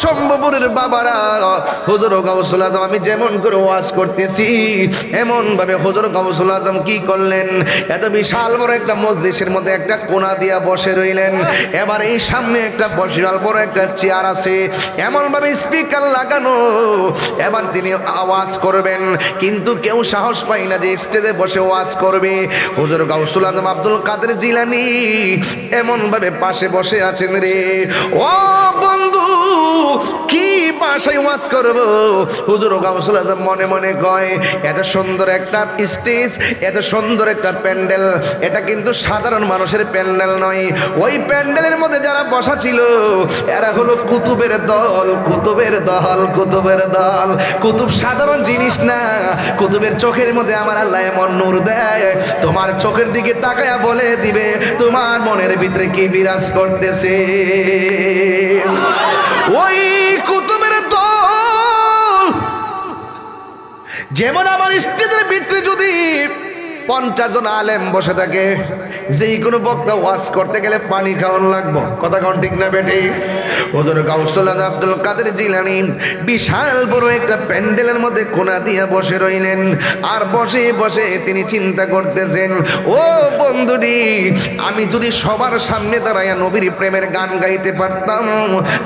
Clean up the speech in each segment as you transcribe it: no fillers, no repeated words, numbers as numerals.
সম্ভবপুরের বাবারা, হুজুর গাউসুল আজম আমি যেমন করে ওয়াজ করতেছি এমন ভাবে হুজুর গাউসুল আজম কি করলেন, এত বিশাল বড় একটা মজলিসের মধ্যে একটা কোণা দিয়া বসে রইলেন। এবার এই সামনে একটা বিশাল বড় একটা চেয়ার আছে, এমন ভাবে স্পিকার লাগানো, এবার তিনি আওয়াজ করবেন, কিন্তু কেউ সাহস পায় না যে স্টেজে বসে ওয়াজ করবে। হুজুর গাউসুল আজম আব্দুল কাদের জিলানী এমন ভাবে পাশে বসে আছেন রে। ও বন্ধু, কি ভাষায় ওয়াজ করব? হুজুর গাউসুল আজম মনে মনে কয়, এত সুন্দর একটা স্টেজ, এত সুন্দর একটা প্যান্ডেল, এটা কিন্তু সাধারণ মানুষের প্যান্ডেল নয়। ওই প্যান্ডেলের মধ্যে যারা বসা ছিল এরা হলো কুতুবের দল, কুতুবের দল, কুতুবের দল। কুতুব সাধারণ জিনিস না, কুতুবের চোখের মধ্যে আমার আল্লাহ এমন নূর দেয়, তোমার চোখের দিকে তাকায়া বলে দিবে তোমার মনের ভিতরে কি বিরাজ করতেছে। ওই কুতুবের দল যেমন আমার স্টেজের ভিতরে যদি 50 জন আলেম বসে থাকে, যেই কোনো বক্তা ওয়াজ করতে গেলে পানি খাওয়ান লাগবো, কথা কোন ঠিক না বেঠি? হুজুর গাউসুল আজম আব্দুল কাদের জিলানী বিশাল বড় একটা প্যান্ডেলের মধ্যে কোণা দিয়া বসে রইলেন। আর বসে বসে তিনি চিন্তা করতেছেন, ও বন্ধুরি, আমি যদি সবার সামনে দাঁড়াইয়া নবীর প্রেমের গান গাইতে পারতাম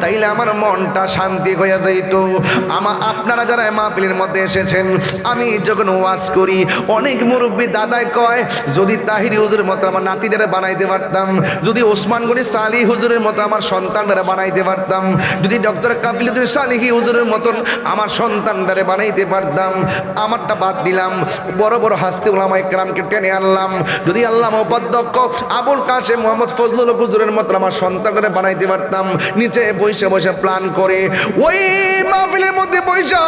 তাইলে আমার মনটা শান্তি হয়ে যাইত। আপনারা যারা মাহফিলের মধ্যে এসেছেন, আমি যখন ওয়াজ করি অনেক মুরব্বী দাদাই কয়, যদি তাহিরি হুজুরের মতো আমার নাতিদের বানাইতে পারতাম, যদি ওসমান গনি সালি হুজুরের মতো আমার সন্তানরা বানাইতে পারতাম, যদি ডক্টর কাবিলুদ্দিন সালিহি হুজুরের মতন আমার সন্তানরা বানাইতে পারতাম। আমারটা বাদ দিলাম, বড় বড় হাস্তে উলামা ইকরামকে টেনে আনলাম, যদি আল্লামা উপাধ্যক্ষ আবুল কাশেম মোহাম্মদ ফজলুল হক হুজুরের মতো আমার সন্তানরা বানাইতে পারতাম। নিচে বসে বসে প্ল্যান করে ওই মাহফিলের মধ্যে বসে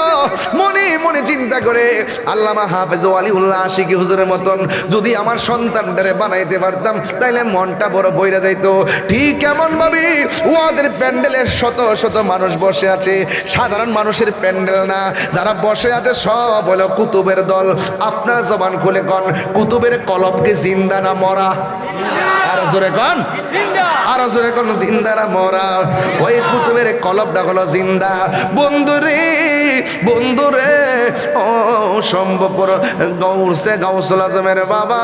মনে মনে চিন্তা করে আল্লামা হাফেজ ওয়ালিউল্লাহ আশিকি হুজুরের মতন যদি আমার সন্তানটারে বানাইতে পারতাম তাইলে মনটা বড় বইরা যাইতো। ঠিক এমন ভাবে ওয়াজের প্যান্ডেলে শত শত মানুষ বসে আছে, সাধারণ মানুষের প্যান্ডেল না, যারা বসে আছে সব হলো কুতুবের দল। আপনারা জবান খুলে কন, কুতুবের কলবকে জিন্দা না মরা? আর জোরে কন, আর জোরে কন, জিন্দা না মরা? ওই কুতুবের কলবটা হলো জিন্দা। বন্ধুরে, বন্ধুরে, ও সম্ভবপর গৌসে গাউসুল আজমের বাবা,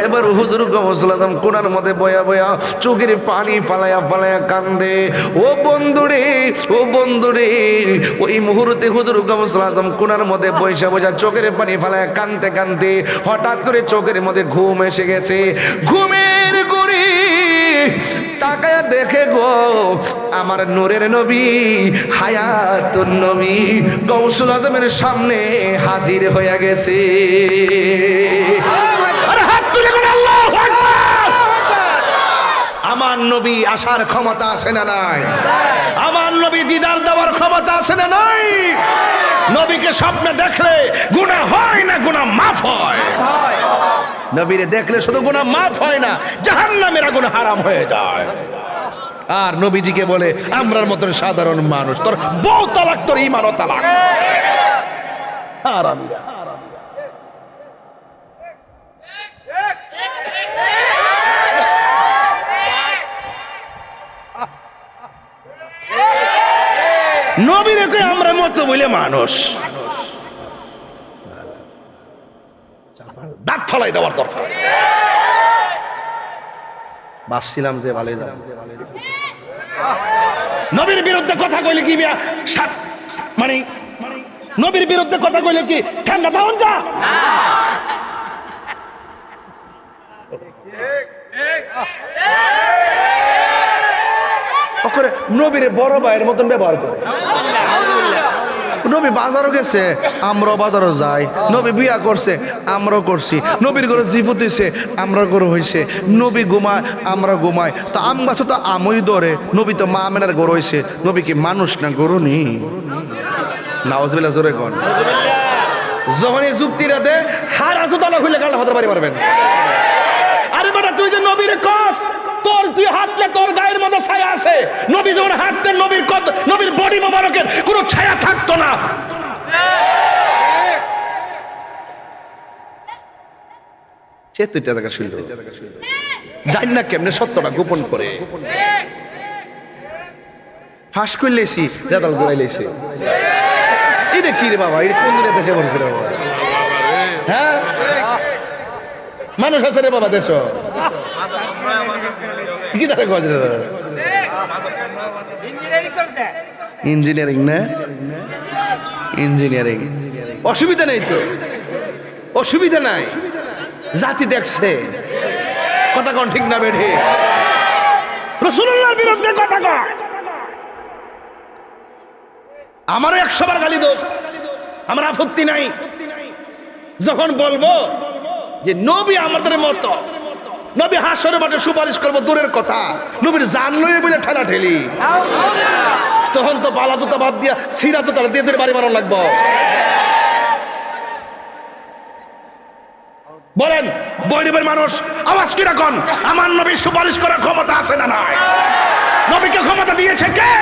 এবার হুজুর গাউসুল আজম কোনার মধ্যে বয়া বয়া চোখের পানি ফালায়া ফালায়া কান্দে। ও বন্ধুরে, ও বন্ধুরে, ওই মুহূর্তে হুজুর গাউসুল আজম কোনার মধ্যে বৈশা বৈশা চোখের পানি ফালায়া কান্দতে কান্দতে হঠাৎ করে চোখের মধ্যে ঘুম এসে গেছে। ঘুমের গুড়ি তাকায়া দেখে গো আমার নূরের নবী, হায়াতুন নবী গাউসুল আজমের সামনে হাজির হয়ে গেছে। আমার নবী আসার ক্ষমতা আছে না নাই? আমার নবী দিদার দেওয়ার ক্ষমতা আছে না নাই? নবীকে স্বপ্নে দেখলে গুনাহ হয় না, গুনাহ মাফ হয়। নবীরে দেখলে শুধু গুনাহ মাফ হয় না, জাহান্নামের আগুন হারাম হয়ে যায়। আর নবীজিকে বলে আমরার মতন সাধারণ মানুষ, তোর বউ তালাক, তোর ইমানও তালাক। নবীরে কই আমরা মতো বলে মানুষ, দাঁত ফলাই দেওয়ার দরকার। ভাবছিলাম যে ভালো নবীর বিরুদ্ধে কথা কইলে কি মানে নবীর বিরুদ্ধে কথা কইলে কি ঠান্ডা দাও যা? নবীর বড় ভাইয়ের মতন ব্যবহার করে। নবী বাজারও গেছে, আমরাও বাজারও যাই। নবী বিয়া করছে, আমরাও করছি। নবীর ঘরে জিফুত হইছে, আমরা গরু হয়েছে। নবী ঘুমায়, আমরা ঘুমাই। তো আম গাছে তো আমই ধরে। নবী তো মা মেনার গরু হয়েছে। নবী কি মানুষ না গরু নি? নাউজুবিল্লাহ, জোরে কোন। যখন এই যুক্তিরা দে হার আসু তালা খুলে গাল হাতে বাড়ি মারবেন। আরে বেটা, তুই যে নবীর কস, তোর তুই হাঁটলে তোর গায়ের মধ্যে ছায়া আছে। নবী যখন হাঁটতেন নবীর বডি মোবারকের কোনো ছায়া থাকতো না। চেতুইটা জায়গা শুনল জানি না কেমনে সত্যটা গোপন করে। ফাঁস করে লেছি রেজাল্ট ঘুরাই লেছি। এটা কি রে বাবা, এটা কোন দিনে দেশে পড়ছে রে বাবা? হ্যাঁ মানুষ আছে রে বাবা দেশ কি তারা কাজ রে? ইঞ্জিনিয়ারিং না, ইঞ্জিনিয়ারিং অসুবিধা নেই তো, অসুবিধা নাই। জাতি দেখছে, কথা কন ঠিক না বেঠে? রাসূলুল্লাহর বিরুদ্ধে কথা কয়, আমারও 100 বার গালি দোষ, আমার আপত্তি নাই। যখন বলবো যে নবী আমাদের মতো, নবী হাসরে মাঠে সুপারিশ করবো দূরের কথা, নবীর জান লয়ে বলে ঠেলা ঠেলি, তখন তো পালা জুতা বাদ দিয়া সিরা জুতা দিয়ে ধরে বাড়ি বানানো লাগবো। বলেন বৈরবের মানুষ আওয়াজ কি রাখুন, আমার নবীর সুপারিশ করার ক্ষমতা আছে না নাই? নবীকে ক্ষমতা দিয়েছে কে?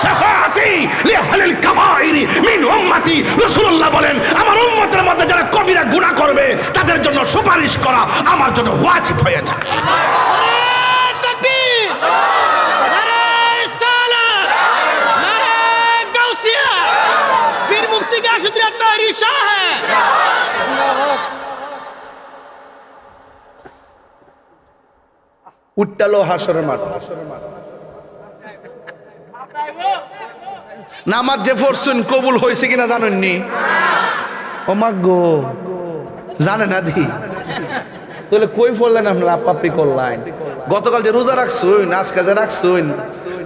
শাফাআতি লিআহলিল কাবাইরি মিন উম্মতি। রাসূলুল্লাহ বলেন আমার উম্মতের মধ্যে যারা কবিরা গুনাহ করবে তাদের জন্য সুপারিশ করা আমার জন্য ওয়াজিব হয়ে যায়। নারে তাকবীর, নারে সালাত, নারে গাউসিয়া, পীর মুফতি গাউসুদ্দিন আত্তাহারি সাহেব। উঠলো হাসরের মাঠ, নামাজ যে পড়ছেন কবুল হয়েছে কিনা জানেননি? ও মা গো, জানে না দি তাহলে কই পড়লেন আপনারা? আপাপি করলেন। গতকাল যে রোজা রাখছুন, আজকে যে রাখছুন,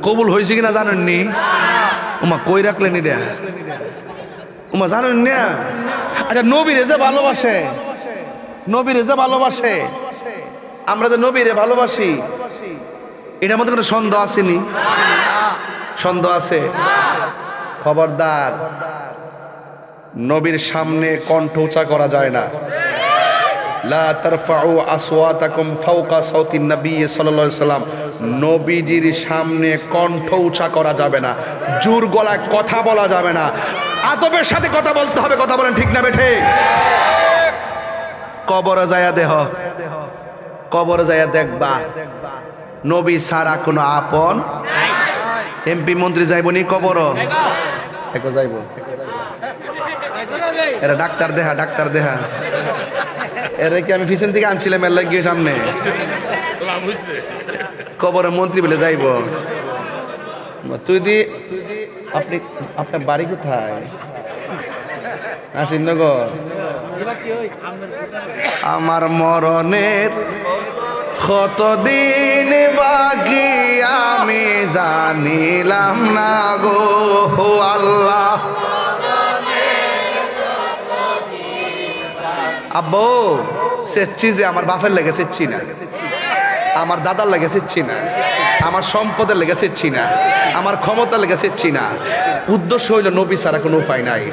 কবুল হয়েছে কিনা জানেননি? ওমা কই রাখলেন এটা? ওমা জানেন না? আচ্ছা নবীরে যে ভালোবাসে, নবীরে যে ভালোবাসে, আমরা যে নবীরে ভালোবাসি, এটার মধ্যে কোনো সন্দেহ আসেনি? সন্দেহ আছে? খবরদার, নবীর সামনে কণ্ঠ উঁচা করা যায় না। লা তারফাউ আসওয়াতাকুম ফাওকা সাওতিন নবী সাল্লাল্লাহু আলাইহি সাল্লাম, নবীজির সামনে কণ্ঠ উঁচা করা যাবে না, জোর গলায় কথা বলা যাবে না, আদবের সাথে কথা বলতে হবে। কথা বলেন ঠিক না বেঠে? কবরে যায়া দেহ, কবরে যায়া দেখবা নবী ছাড়া কোনো আপন এমপি মন্ত্রী যাইব নি কবর? একো যাইব? এরা ডাক্তার দেহা, ডাক্তার দেহা, এরা কি আমি পিছন থেকে আনছিলাম এর লাগিয়ে সামনে? কবরে মন্ত্রী বলে যাইব? তুই দি আপনি, আপনার বাড়ি কোথায়? আসিনগর। আমার মরণের কতদিন বাকি আমি জানিলাম না গো আল্লাহ। আব্বু সেচ্ছি যে আমার বাপের লেগে সেচ্ছি না, আমার দাদার লেগে সেচ্ছি না, আমার সম্পদের লেগে সেচ্ছি না, আমার ক্ষমতার লেগে সেচ্ছি না। উদ্দেশ্য হইল নবী ছাড়া কোনো উপায় নাই।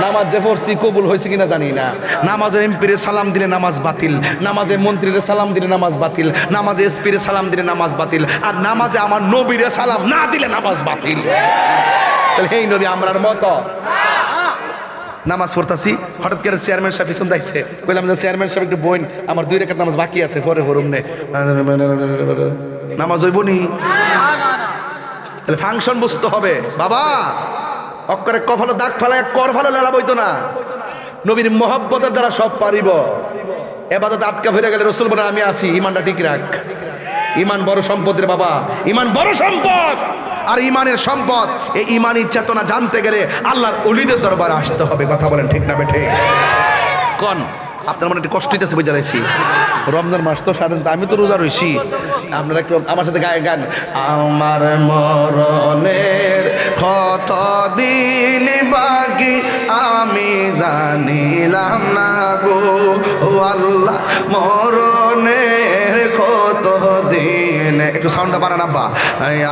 নামাজ যে পড়ছি কবুল হয়েছে কিনা জানি না। নামাজের এমপিরে সালাম দিলে নামাজ বাতিল, নামাজে মন্ত্রীরে সালাম দিলে নামাজ বাতিল, নামাজে এসপিরে সালাম দিলে নামাজ বাতিল, আর নামাজে আমার নবীরে সালাম না দিলে নামাজ বাতিল। তাহলে এই নবী আমরার মতো নামাজ পড়তাছি, হঠাৎ করে চেয়ারম্যান সাহেব পিছন দেখছে, বললাম যে চেয়ারম্যান সাহেব একটু বইন, আমার 2 রাকাত নামাজ বাকি আছে, পরে হরুম নে নামাজ হইব নি? তাহলে ফাংশন বুঝতে হবে বাবা। অক্ষরে কফালো দাগ ফেলায় কর ফেলো লেলা বইতো না। নবীর মহব্বতের দ্বারা সব পারিব। এবাদত আটকা ফিরে গেলে রসুল বলে আমি আসি, ইমানটা ঠিক রাখ। ইমান বড় সম্পদের বাবা, ইমান বড় সম্পদ। আর ইমানের সম্পদ, এই ইমানি চেতনা জানতে গেলে আল্লাহর ওলিদের দরবারে আসতে হবে। কথা বলেন ঠিক না বেঠে? কোন আপনার মনে একটু কষ্ট হইতেছে বুঝা যাচ্ছি, রমজান মাস তো সাধারণত, আমি তো রোজা রইছি, আপনারা একটু আমার সাথে গান। আমার মরণের কত দিন বাকি আমি জানিলাম না গো আল্লাহ, মরণের কত দিন, একটু সাউন্ডটা বাড়ান আব্বা।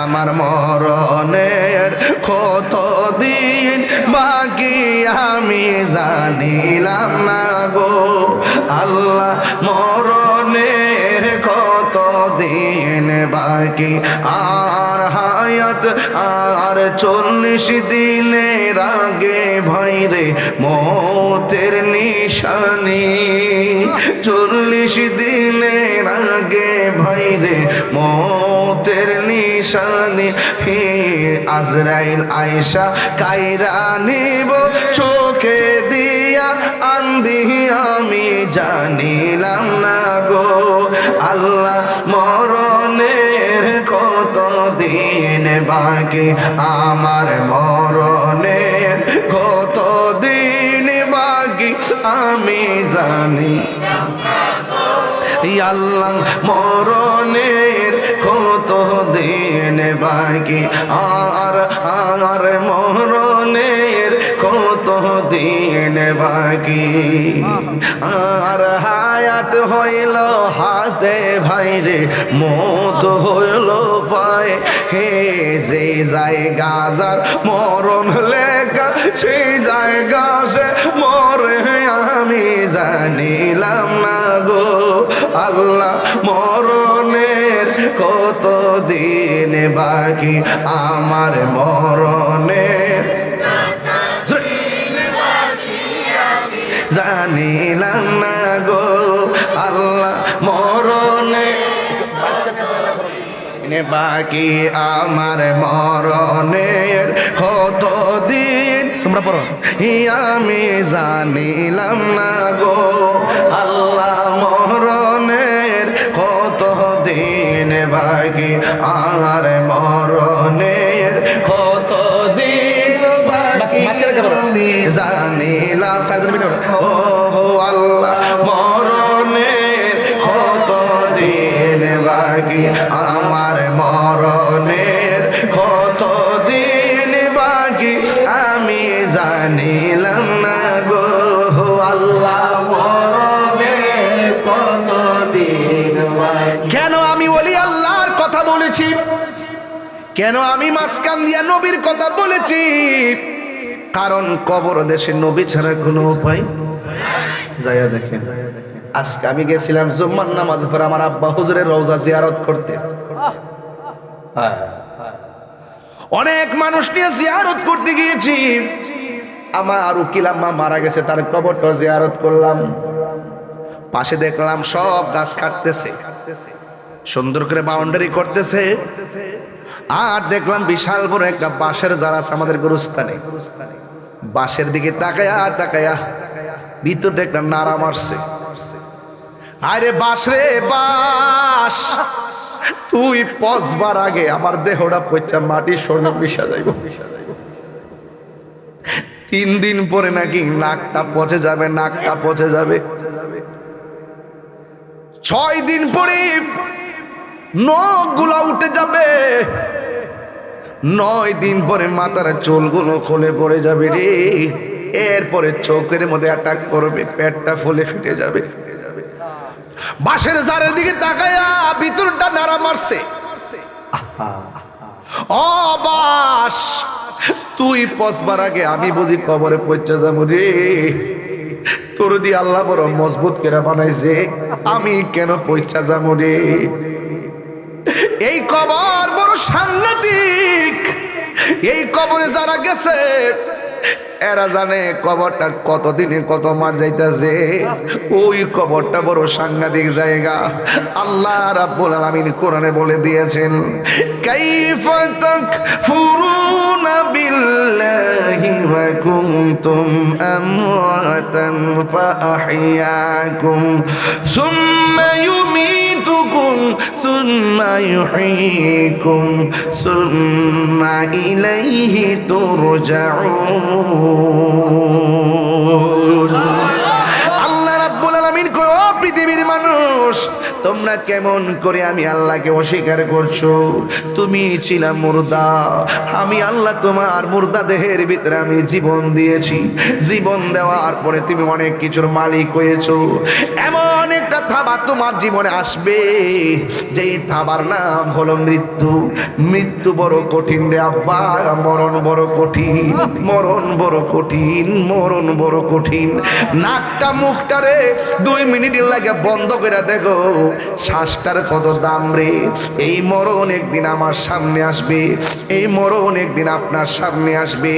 আমার মরণের কত দিন বাকি আমি জানিলাম না গো আল্লাহ, মরণের কত দিন বাকি, আর হায়াত আর 40 দিনের আগে ভাইরে মৌতের নিশানি, 40 দিনের আগে ভাইরে মৌতের নিশানি। হে আজরাইল আয়েশা কাইরা নিব চোখে দিয়া আন্দি আমি জানিলাম না গো আল্লাহ মরণের কত দিন বাকি, আমার মরণের কত দিন বাকি আমি জানি আল্লাহ মরণের কত দিন বাকি, আর মরণের কত দিন বাকি, আর হায়াত হইল হাতে ভাইরে মত হইল পায়। হে যে জায়গা যার মরণ লেখা সেই জায়গা সে মরে আমি জানিলাম না গো আল্লাহ মরণের কত দিন বাকি, আমার মরণের জানিলাম না গো আল্লাহ মরণের বাকি, আমার মরণের কত দিন তোমরা পড়ো আমি জানিলাম না গো আল্লাহ মরণের কত দিন বাকি, আর মরণের কত দিন বাকি জানিলাম ও আল্লাহ মরণের কত দিন বাকি, আমার মরণের কত দিন বাকি আমি জানিলাম না গো আল্লাহ মরণের কত দিন বাকি। কেন আমি ওলি আল্লাহর কথা বলেছি, কেন আমি মাঝখান দিয়া নবীর কথা বলেছি? কারণ কবর দেশে নবী ছাড়া কোনো উপায় যাইয়া দেখেন। আজকে আমি গেছিলাম জুম্মার নামাজ পড়ে আমার আব্বা হুজুরের রওজা জিয়ারত করতে। অনেক মানুষ নিয়ে জিয়ারত করতে গিয়েছি। আমার উকিল আম্মা মারা গেছে, তার কবরটা জিয়ারত করলাম। পাশে দেখলাম সব গাছ কাটতেছে, সুন্দর করে বাউন্ডারি করতেছে। আর দেখলাম বিশাল বড় একটা বাঁশের জার আছে আমাদের গুরুস্থানে। বাঁশের দিকে তাকায়া তাকায়া ভিতরটা একটা নাড়া মারছে। আরে বাঁশ রে বাঁশ, তুই পচবার আগে আমার দেহটা পচা মাটির স্বর্ণ মিশা যাইব। 3 দিন পরে নাকি নাকটা পচে যাবে, নাকটা পচে যাবে। 6 দিন পরে নখগুলা উঠে যাবে। 9 দিন পরে মাথার চুলগুলো খুলে পড়ে যাবে রে। এরপরে চোখের মধ্যে অ্যাটাক করবে, পেটটা ফুলে ফেটে যাবে। বাঁশের জারের দিকে তাকায়া ভিতরটা নাড়া মারছে। ও বাঁশ, তুই পচবার আগে আমি বুঝি কবরে পৌঁছে যাবো রে। তোর দিয়ে আল্লাহ বড় মজবুত করে বানাইছে, আমি কেন পৌঁছা যাবো রে? এই কবর বড় সাংঘাতিক। এই কবরে যারা গেছে এরা জানে কবরটা কতদিনে কত মার যাইতেছে। ওই কবরটা বড় সাংঘাতিক জায়গা। আল্লাহ রাব্বুল আলামিন কোরআনে বলে দিয়েছেন, কাইফা তাকফুরুনা বিল্লাহি ওয়া কুনতুম আমওয়াতান ফাআহইয়াকুম সুম্মা ইউমীতুকুম সুম্মা ইউহয়ীকুম সুম্মা ইলাইহি তুরজাউন। আল্লাহ রাব্বুল আলামিন কয়, ও পৃথিবীর মানুষ, তোমরা কেমন করে আমি আল্লাহকে অস্বীকার করছো? তুমি ছিলা মুর্দা, আমি আল্লাহ তোমার মুর্দা দেহের ভিতরে আমি জীবন দিয়েছি। জীবন দেওয়ার পরে তুমি অনেক কিছুর মালিক হয়েছো। এমন একটা থাবা তোমার জীবনে আসবে যেই থাবার নাম হলো মৃত্যু। মৃত্যু বড় কঠিন রে আব্বা, মরণ বড় কঠিন, মরণ বড় কঠিন, মরণ বড় কঠিন। নাকটা মুখটা রে 2 মিনিটের লাগে বন্ধ করে দেখো, শ্বাসটার কত দাম রে। এই মরণ একদিন আমার সামনে আসবে, এই মরণ একদিন আপনার সামনে আসবে।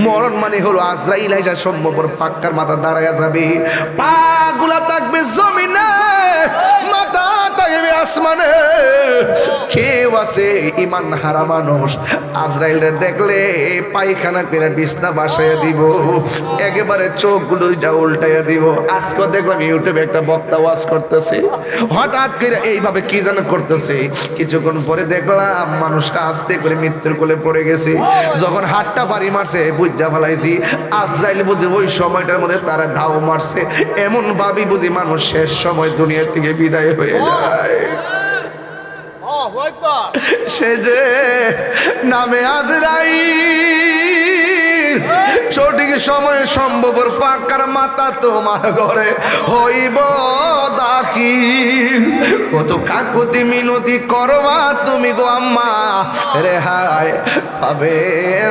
মরণ মানে হলো আজরাইল আইসা সম্ভবর পাক্কার মাথা দাঁড়ায়া যাবে, পা গুলা থাকবে জমিনে, মাথা থাকবে আসমানে। কেউ আছে ইমান হারা মানুষ আজরাইলরে দেখলে পায়খানা করে বিছনা বাসাইয়া দিব, একেবারে চোখগুলো উল্টাইয়া দিব। আজকে দেখলাম ইউটিউবে একটা বক্তা ওয়াজ করতেছে, হঠাৎ করে এইভাবে কি যেন করতেছে, কিছুক্ষণ পরে দেখলাম মানুষটা আস্তে করে মৃত্যুর কোলে পড়ে গেছে। যখন হাতটা বাড়ি মারছে বুঝা ফেলাইছি আজরাইল বুঝি ওই সময়টার মধ্যে তারা ধাও মারছে, এমন ভাবি বুঝি মানুষ শেষ সময় দুনিয়া থেকে বিদায় হয়ে যায়। সে যে নামে আজরাইল, সঠিক সময় সম্ভবর পাকার মাথা তোমার ঘরে হইব দাখিল। কত কাকুতি মিনতি করবা তুমি গো আম্মা, রেহাই পাবে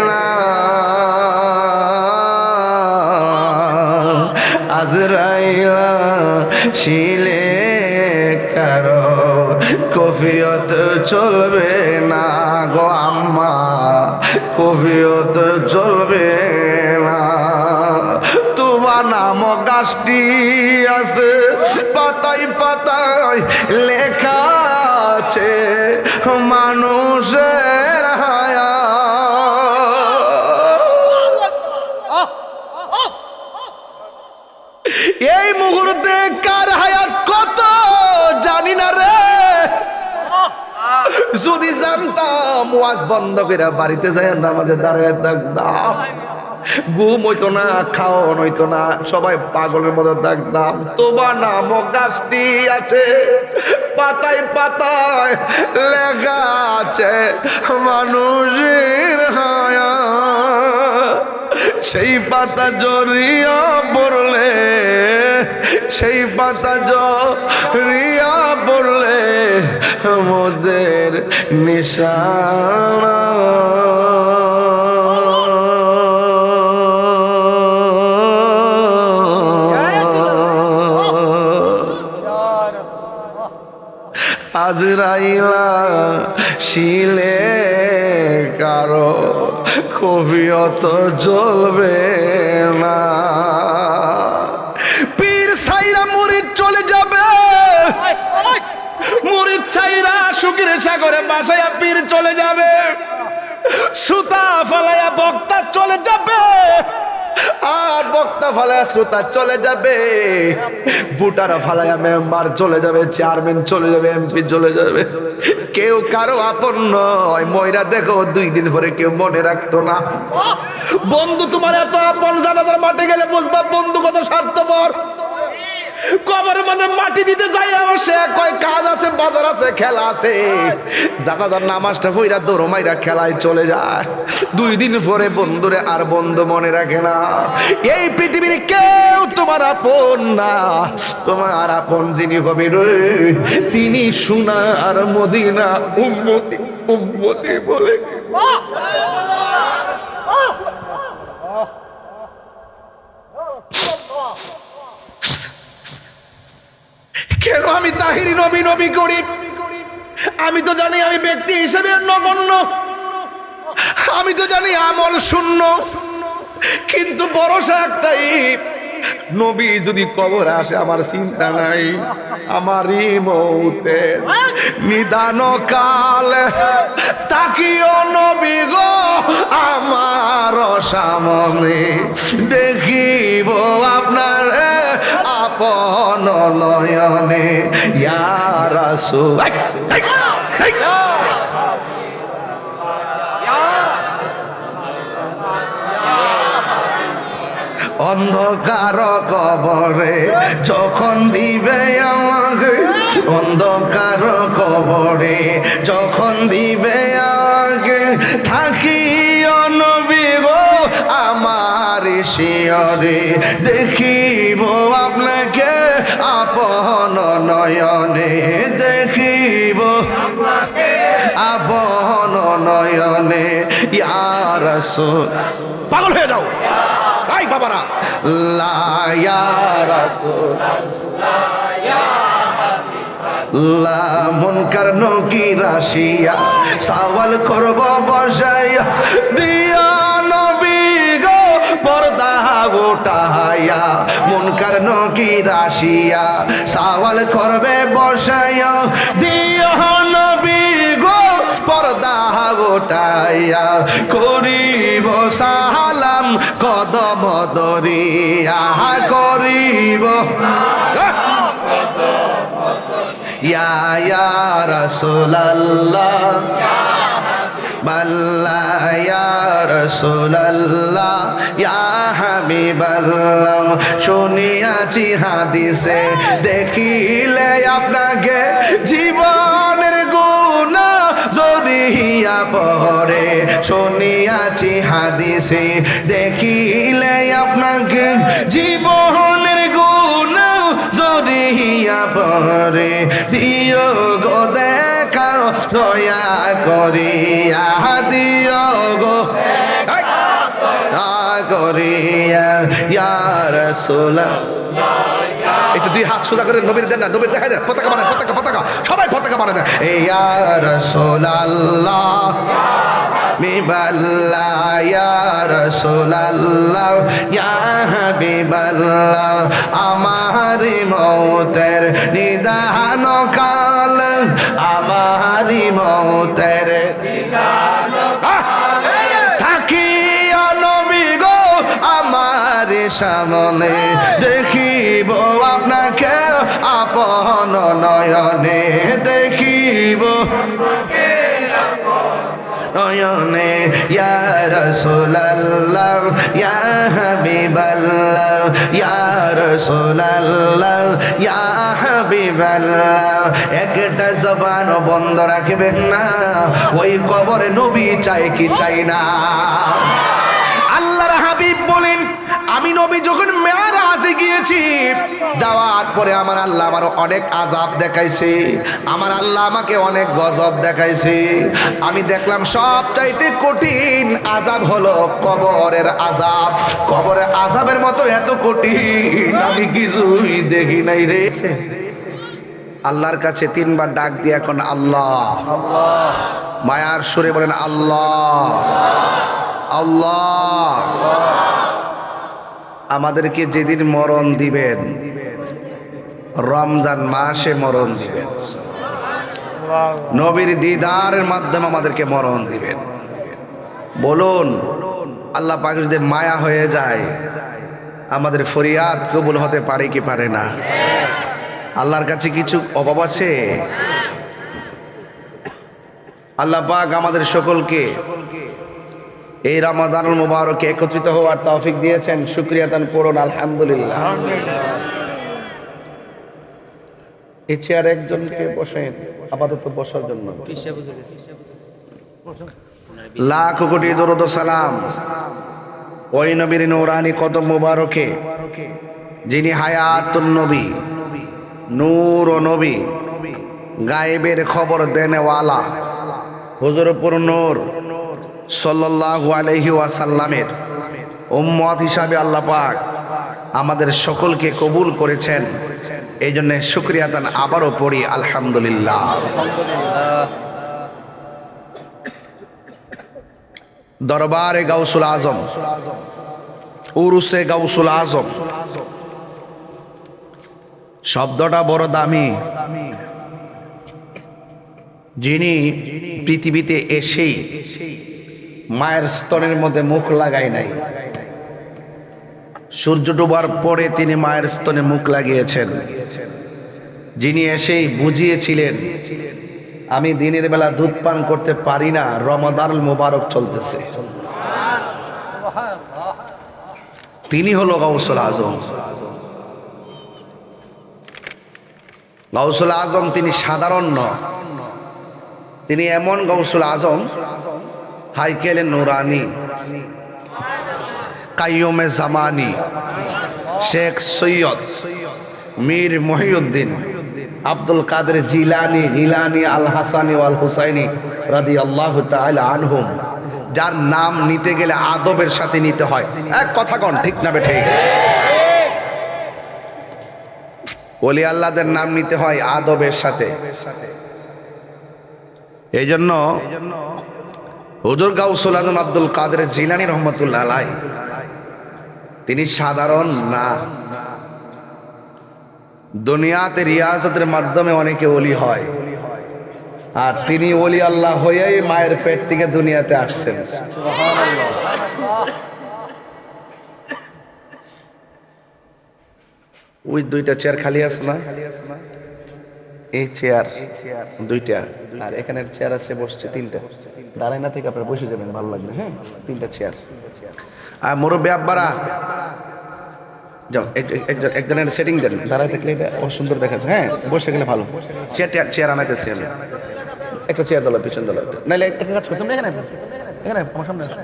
না। আজরাইলা শিলে কারো কফিয়ত চলবে না গো আম্মা, কফিয়ত চলবে না। তুবা নাম গাছটি আছে, পাতায় পাতায় লেখা আছে মানুষের হায়া। এই মুহূর্তে কার হায়াত কত জানি না রে। যদি জানতাম ওয়াজ বন্ধ করে বাড়িতে যায় নামাজে দাঁড়ায় থাকতাম, ঘুম হইতো না, খাওয়ান হইতো না, সবাই পাগলের মতো থাকতাম। তোবা নামক গাছটি আছে, পাতায় পাতায় লেখা আছে মানুষের হায়া। সেই পাতা জড়িয়া পড়লে, সেই পাতা জড়িয়া পড়লে মোদের নিশানা। আজরাইলা শিলে কারো কফিয়ত জ্বলবে না। পীর সাইরা মুরিদ চলে যাবে, মুরিদ ছাইরা সুখের সাগরে বাসায়া পীর চলে যাবে, সুতা ফালায়া বক্তা চলে যাবে, আর বক্তা ফালায়া শ্রোতা চলে যাবে, বুটারা ফালায়া মেম্বার চলে যাবে, চেয়ারম্যান চলে যাবে, এমপি চলে যাবে। কেউ কারো আপন নয়। ময়রা দেখো 2 দিন পরে কেউ মনে রাখতো না। বন্ধু তোমার এত আপন, জানাজার মাঠে গেলে বুঝবা বন্ধু কত স্বার্থপর। কবরের মধ্যে মাটি দিতে যাই সে কয় কাজ আছে, বাজার আছে, খেলা আছে। জানাজার নামাজটা পইরা দৌড় মাইরা খেলায় চলে যায়। 2 দিন পরে বন্ধুরে আর বন্ধু মনে রাখে না। এই পৃথিবীর কেউ তোমার আপন না। তোমার আপন যিনি হবে রে, তিনি সোনার মদিনা উম্মতি উম্মতি বলে। কেন আমি তাহিরি নবী নবী করি? আমি তো জানি আমি ব্যক্তি হিসেবে নগণ্য, আমি তো জানি আমল শূন্য, কিন্তু ভরসা একটাই, নবী যদি কবর আসে আমার চিন্তা নাই। আমারই মৌতের নিদান কাল তাকিও নবী গো আমার সামনে, দেখিব আপনার আপন নয়নে। ইয়া রাসূল অন্ধকার কবরে যখন দিবে আমাকে, অন্ধকার কবরে যখন দিবে আমাকে, থাকি নবী গো আমার শিয়রে, দেখিব আপনাকে আপন নয়নে, দেখিব আপন নয়নে। ইয়া রাসূল পাগল হয়ে যাও ভাই বাবারা, লা ইয়া রাসূল আল্লাহ মুনকার নকির আসিয়া সওয়াল করব বসাইয়া দিয়া নবী গো পর্দা উঠাইয়া মুনকার নকির আসিয়া সওয়াল করবে বসাইয়া দিয়া নবী গো পর্দা উঠাইয়া করিব সালাম কদম দরিয়া করিব ইয়া রাসূলুল্লাহ বাল্লাহ ইয়া রাসূলুল্লাহ ইয়া হাবিবাল্লাহ শুনিয়াছি হাদিসে দেখিলে আপনাকে জীবনের গুনাহ জড়িয়া পড়ে শুনিয়াছি হাদিসে দেখিলে আপনাকে জীবনের গুনাহ জড়িয়া পড়ে দিও গো দেখা দয়া করিয়া দিও গো করিয়া ইয়া রাসূলুল্লাহ একটু দুই হাত সোজা করে নবীর দেন না নবীর দেখাই দেন পতাকা বানায় পতাকা সবাই পতাকা বানায় দেন ইয়া রাসূলুল্লাহ মিবাল্লাহ ইয়া রাসূলুল্লাহ ইয়া হাবিবাল্লাহ আমার মওতের নিদান কাল আমার মওতের নিদান থাকিয়া নবী গো আমার সামনে দেখিব আপনাকে আপন নয়নে দেখিব নয়নে ইয়া রাসূলুল্লাহ ইয়া হাবিবাল্লাহ ইয়া রাসূলুল্লাহ ইয়া হাবিবাল্লাহ একটা জবান বন্ধ রাখবেন না ওই কবরে নবী চাই কি চাই না আল্লাহর হাবিব বলেন আমি নবী যখন মেরাজে গিয়েছি যাওয়ার পরে আমার আল্লাহ আমার অনেক আযাব দেখাইছে আমার আল্লাহ আমাকে অনেক গজব দেখাইছে আমি দেখলাম সবচাইতে কঠিন আযাব হলো কবরের আযাব কবরের আযাবের মতো এত কঠিন আমি কিছুই দেখি নাই রে আল্লাহর কাছে তিনবার ডাক দিয়ে এখন আল্লাহ মায়ার সুরে বলেন আল্লাহ আল্লাহ আমাদেরকে যেদিন মরণ দিবেন রমজান মাসে মরণ দিবেন নবীর দিদারের মাধ্যমে আমাদেরকে মরণ দিবেন বলুন আল্লাহ পাক যদি মায়া হয়ে যায় আমাদের ফরিয়াদ কবুল হতে পারে কি পারে না আল্লাহর কাছে কিছু অভাব আছে আল্লাহ পাক আমাদের সকলকে এই রমাদানুল মুবারকে একত্রিত হওয়ার তৌফিক দিয়েছেন শুকরিয়া দান করুন আলহামদুলিল্লাহ এই চেয়ারে একজনকে বসেন আপাতত বসার জন্য লাখ কোটি দরুদ ও সালাম ওই নবীর নূরানি কদম মুবারকে যিনি হায়াতুন নবী নূর ও নবী গায়েবের খবর দেনেওয়ালা হুজুরপুর নূর সাল্লাল্লাহু আলাইহি ওয়াসাল্লামের উম্মত হিসাবে আল্লাহ পাক আমাদের সকলকে কবুল করেছেন এই জন্য শুকরিয়া দান আবারও পড়ি আলহামদুলিল্লাহ দরবারে গাউসুল আজম উরুসে গাউসুল আজম শব্দটা বড় দামি যিনি পৃথিবীতে এসেই মায়ের স্তনের মধ্যে মুখ লাগায় নাই সূর্য ডোবার পরে তিনি মায়ের স্তনে মুখ লাগিয়েছেন যিনি এসেই বুঝিয়েছিলেন আমি দিনের বেলা দুধ পান করতে পারি না রমাদানুল মুবারক চলতেছে তিনি হলো গাউসুল আজম গাউসুল আজম তিনি সাধারণ নন তিনি এমন গাউসুল আজম হাইকেলে নুরানি কাইয়ুমে জামানি শেখ সৈয়দ মীর মহিউদ্দিন আব্দুল কাদের জিলানি আল হাসানি ওয়াল হুসাইনি রাদিয়াল্লাহু তাআলা আনহুম যার নাম নিতে গেলে আদবের সাথে নিতে হয় এক কথা কোন ঠিক না বেঠে ওলি আল্লাহদের নাম নিতে হয় আদবের সাথে। এই জন্য হুজুর গাউসুল আজম আব্দুল কাদের জিলানী রহমতুল্লাহ আলাই তিনি সাধারণ না। দুনিয়াতে রিয়াজতের মাধ্যমে অনেকে ওলি হয়, আর তিনি ওলি আল্লাহ হয়েই মায়ের পেট থেকে দুনিয়াতে আসছেন। ওই দুইটা চেয়ার খালি আছে না? এই চেয়ার দুইটা, আর এখানের চেয়ার আছে বসছে তিনটা। দাঁড়ায় না থেকে আপনারা বসে যাবেন, ভালো লাগবে। হ্যাঁ, তিনটা চেয়ার। আর মুরব্বী আব্বারা যাও, একজনের সেটিং দেন, দাঁড়ায় থাকলে এটা সুন্দর দেখাচ্ছে। হ্যাঁ, বসে গেলে ভালো। চেয়ার আনাইতেছি আমি। একটা চেয়ার দল, পিছন দল একটা, নাইলে একটা কাজ করতাম। এখানে এখানে আমার সামনে আসো,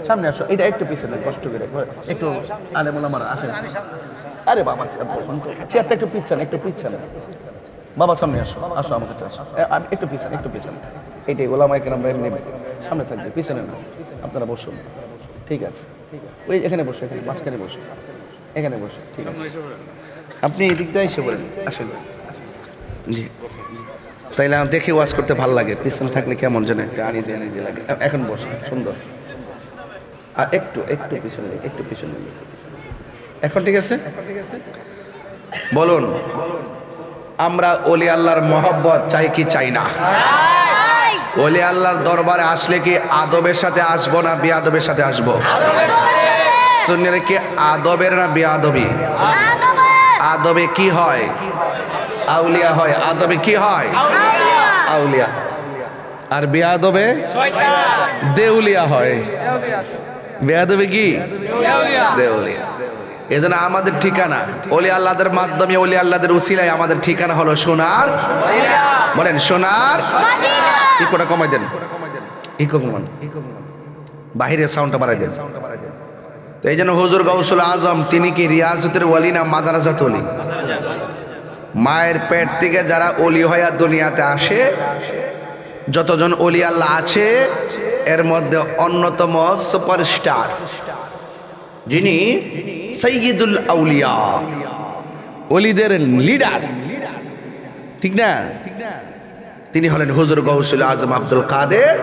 সামনে আসো। এটা একটু পিছনে কষ্ট করে একটু আলেমুলামার আসেন। আরে বাবা, চেয়ারটা একটু পিছান, একটু পিছান। বাবা সামনে আসো, আসো আমার কাছে আসো। একটু পিছান, একটু পিছান। এইটাই ওলামায়ে কেরাম এমনি সামনে থাকবে, পিছনে না। আপনারা বসুন, ঠিক আছে। ওই এখানে বসো, এখানে মাঝখানে বসো, এখানে বসো, ঠিক আছে। আপনি এই দিকটা এসে বলেন, আসেন। জি, তাইলে দেখে ওয়াজ করতে ভালো লাগে। পিছনে থাকলে কেমন যেন একটা আনিজে আনিজে লাগে। এখন বসে সুন্দর। আর একটু একটু পিছনে, একটু পিছনে। এখন ঠিক আছে? বলুন, আমরা ওলি আল্লাহর মহব্বত চাই কি চাই না? ওলি আল্লাহর দরবারে আসলে কি আদবের সাথে আসবো না বেয়াদবের সাথে আসবো? সুন্নিরা কি আদবের না বেয়াদবি? আদবে কি হয়? আউলিয়া হয়। আদবে কি হয়? আউলিয়া। আর বেয়াদবে দেউলিয়া হয়। বেয়াদবে কি? দেউলিয়া। এজন্য আমাদের ঠিকানা ওলি আল্লাহদের মাধ্যমে, ওলি আল্লাহদের উসিলায় আমাদের ঠিকানা হলো সোনার। বলেন সোনার। ইকোটা কমাই দেন, ইকো কমান, বাহিরের সাউন্ডটা বাড়াই দেন। তো এই জন্য হুজুর গাউসুল আজম তিনি কি রিয়াজতের ওলি না মাদারাজাত ওলি? মায়ের পেট থেকে যারা ওলি হয়ে দুনিয়াতে আসে, যতজন ওলি আল্লাহ আছে এর মধ্যে অন্যতম সুপারস্টার যিনি সাইয়্যিদুল আউলিয়া, ওলিদের লিডার, ঠিক না? তিনি হলেন হুজুর গাউসুল আজম আব্দুল কাদের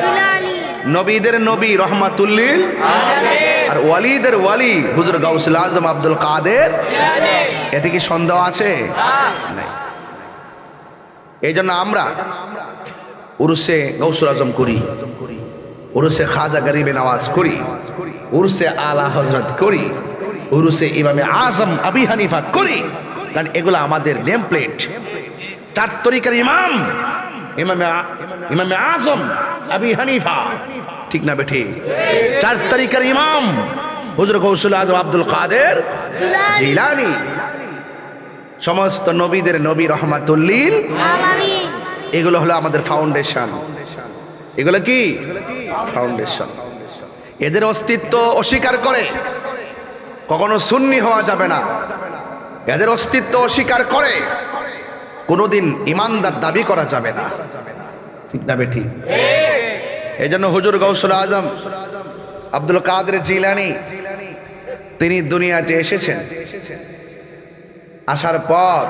জিলানী, নবীদের নবী রহমাতুল লিল আলামিন, আর ওয়ালিদের ওয়ালি হুজুর গাউসুল আজম আব্দুল কাদের জিলানী। এতে কি সন্দেহ আছে? নাই। এই জন্য আমরা উরুসে গাউসুল আজম করি, উরুসে খাজা গরিবে নওয়াজ করি, উরুসে আলা হযরত করি, উরুসে ইমামে আজম আবি হানিফা করি। কারণ এগুলো আমাদের নেম প্লেট। চার তরিকার ইমাম, ইমামে আজম আবি হানিফা, ঠিক না বেঠি? চার তরিকার ইমাম হুজুর গাউসুল আজম আব্দুল কাদের জিলানী, সমস্ত নবীদের নবী রহমাতুল লিল আলামিন। এগুলো হলো আমাদের ফাউন্ডেশন। এগুলো কি ফাউন্ডেশন? এদের অস্তিত্ব অস্বীকার করে কখনো সুন্নি হওয়া যাবে না। এদের অস্তিত্ব অস্বীকার করে কোনোদিন ইমানদার দাবি করা যাবে না, ঠিক না বেঠি? এই জন্য হুজুর গাউসুল আজম আব্দুল কাদের জিলানী তিনি দুনিয়াতে এসেছেন। আসার পর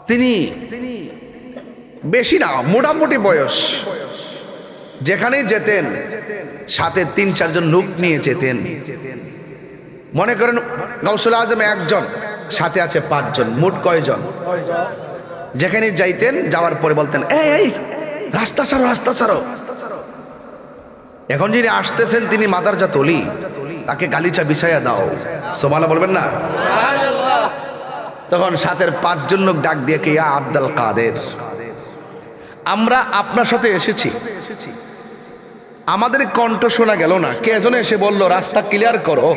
তিনি বেশি না, মোটামুটি বয়স, যেখানেই যেতেন সাথে ৩-৪ জন লোক নিয়ে যেতেন। মনে করেন গাউসুল আজম একজন, সাথে আছে ৫ জন, মোট কয়জন? যেখানে যাইতেন যাওয়ার পরে বলতেন, এই রাস্তা ছাড়ো, রাস্তা ছাড়ো। এখন যিনি আসতেছেন তিনি মাদারজাত ওলি, তাকে গালিচা বিছাইয়া দাও। সুবহানাল্লাহ বলবেন না? তখন সাথের ৫ জন লোক ডাক দিয়ে কে, ইয়া আব্দুল কাদের, আমরা আপনার সাথে এসেছি, আমাদের কণ্ঠ শোনা গেল না, কে একজন এসে বলল রাস্তা ক্লিয়ার করো।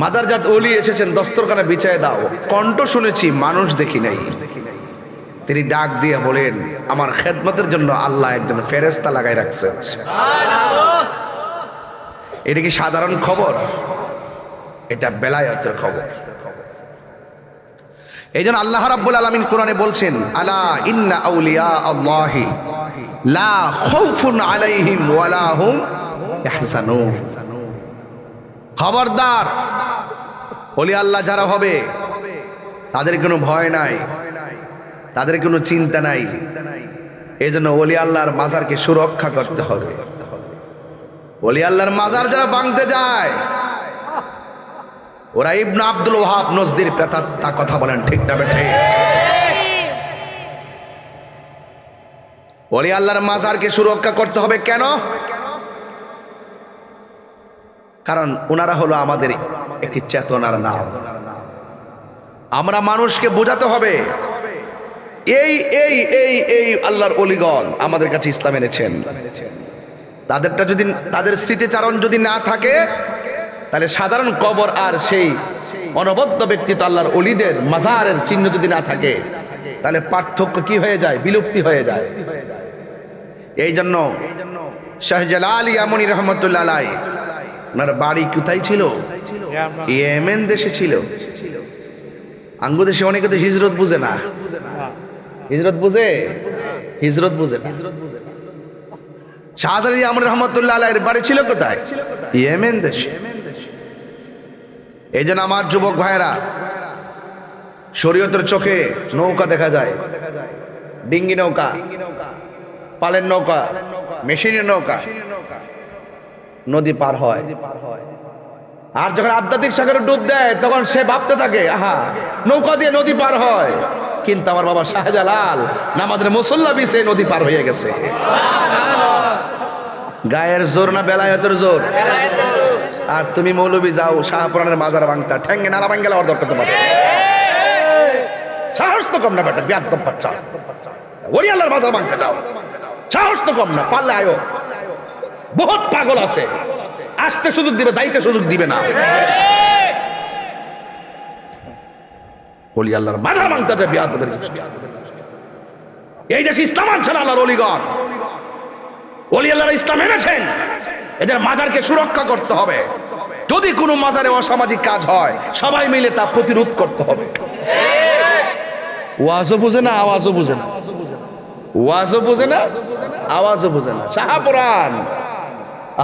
মাদারজাত ওলি এসেছেন, দস্তরখানা বিছায় দাও। কণ্ঠ শুনেছি, মানুষ দেখি নাই। তিনি ডাক দিয়ে বলেন, আমার খেদমতের জন্য আল্লাহ একজন ফেরেশতা লাগাই রাখছেন। এটা কি সাধারণ খবর? এটা বেলায়েতের খবর। এই জন্য আল্লাহ রাব্বুল আলামিন কোরআনে বলছেন, আলা ইন্না আউলিয়া আল্লাহি লা খাউফুন আলাইহিম ওয়ালা হুম ইয়াহজানুন। খবরদার, ওলি আল্লাহ যারা হবে তাদের কোনো ভয় নাই, তাদের কোনো চিন্তা নাই। এই জন্য ওলি আল্লাহর মাজারকে সুরক্ষা করতে হবে। ওলি আল্লাহর মাজার যারা ভাঙতে যায় ওরা ইবনে আব্দুল ওয়াহাব নজদির তা কথা বলেন, ঠিক না বেঠে? ওলি আল্লাহর মাজারকে সুরক্ষা করতে হবে কেন? কারণ ওনারা হলো আমাদের একটি চেতনার নাম। আমরা মানুষকে বোঝাতে হবে এই এই এই এই আল্লাহর ওলিগণ আমাদের কাছে ইসলাম এনেছেন। তাদেরটা যদি, তাদের স্মৃতিচারণ যদি না থাকে, তাহলে সাধারণ কবর আর সেই অনবদ্য ব্যক্তিত্ব আল্লাহর ওলিদের মাজারের চিহ্ন যদি না থাকে, তাহলে পার্থক্য কি হয়ে যায়? বিলুপ্তি হয়ে যায়। এই জন্য শাহ জালাল ইয়ামানি রহমতুল্লাহ আলাইহি, ওনার বাড়ি কোথায় ছিল? ইয়েমেন দেশে ছিল। আঙ্গু দেশে অনেকে তো হিজরত বুঝে না। হিজরত বুঝে? হিজরত বুঝে না। শাহ জালাল ইয়ামানি রহমতুল্লাহ আলাইহির বাড়ি ছিল কোথায়? ইয়েমেন দেশে। এই জন্য আমার যুবক ভাইরা, শরীয়তের চোখে নৌকা দেখা যায়, ডিঙ্গি নৌকা, পালের নৌকা, মেশিনের নৌকা, নদী পার হয়। আর যখন আধ্যাত্মিক সাগরে ডুব দেয় তখন সে ভাবতে থাকে, আহা নৌকা দিয়ে নদী পার হয়, কিন্তু আমার বাবা শাহজালাল নামাজের মুসল্লা বিছে নদী পার হয়ে গেছে। গায়ের জোর না বেলায়েতের জোর? আর তুমি মৌলবি যাও শাহপুরানের মাজার ভাঙতা, ঠ্যাঙ্গে নালা ভাঙ্গেলা অর্ডার করতে পারে। সাহস তো কম না বেটা, বিয়াদব বাচ্চা। ওই আল্লাহর মাজার ভাঙতে যাও, সাহস তো কম না। পারলে আয়ো, বহুত পাগল আছে, আসতে সুযোগ দিবে, যাইতে সুযোগ দিবে না। ওলি আল্লাহর মাজার ভাঙতে যায় বিয়াদবের গোষ্ঠী। এই দেশে ইসলাম আনছে না আল্লাহর ওলিগণ। ওলি আল্লাহর ইসলাম এনেছেন, এদের মাজারকে সুরক্ষা করতে হবে। যদি কোনো মাজারে অসামাজিক কাজ হয়, সবাই মিলে তা প্রতিরোধ করতে হবে। ওয়াজও বুঝে না, আওয়াজও বুঝে না। ওয়াজও বুঝে না, আওয়াজও বুঝে না। শাহপুরান,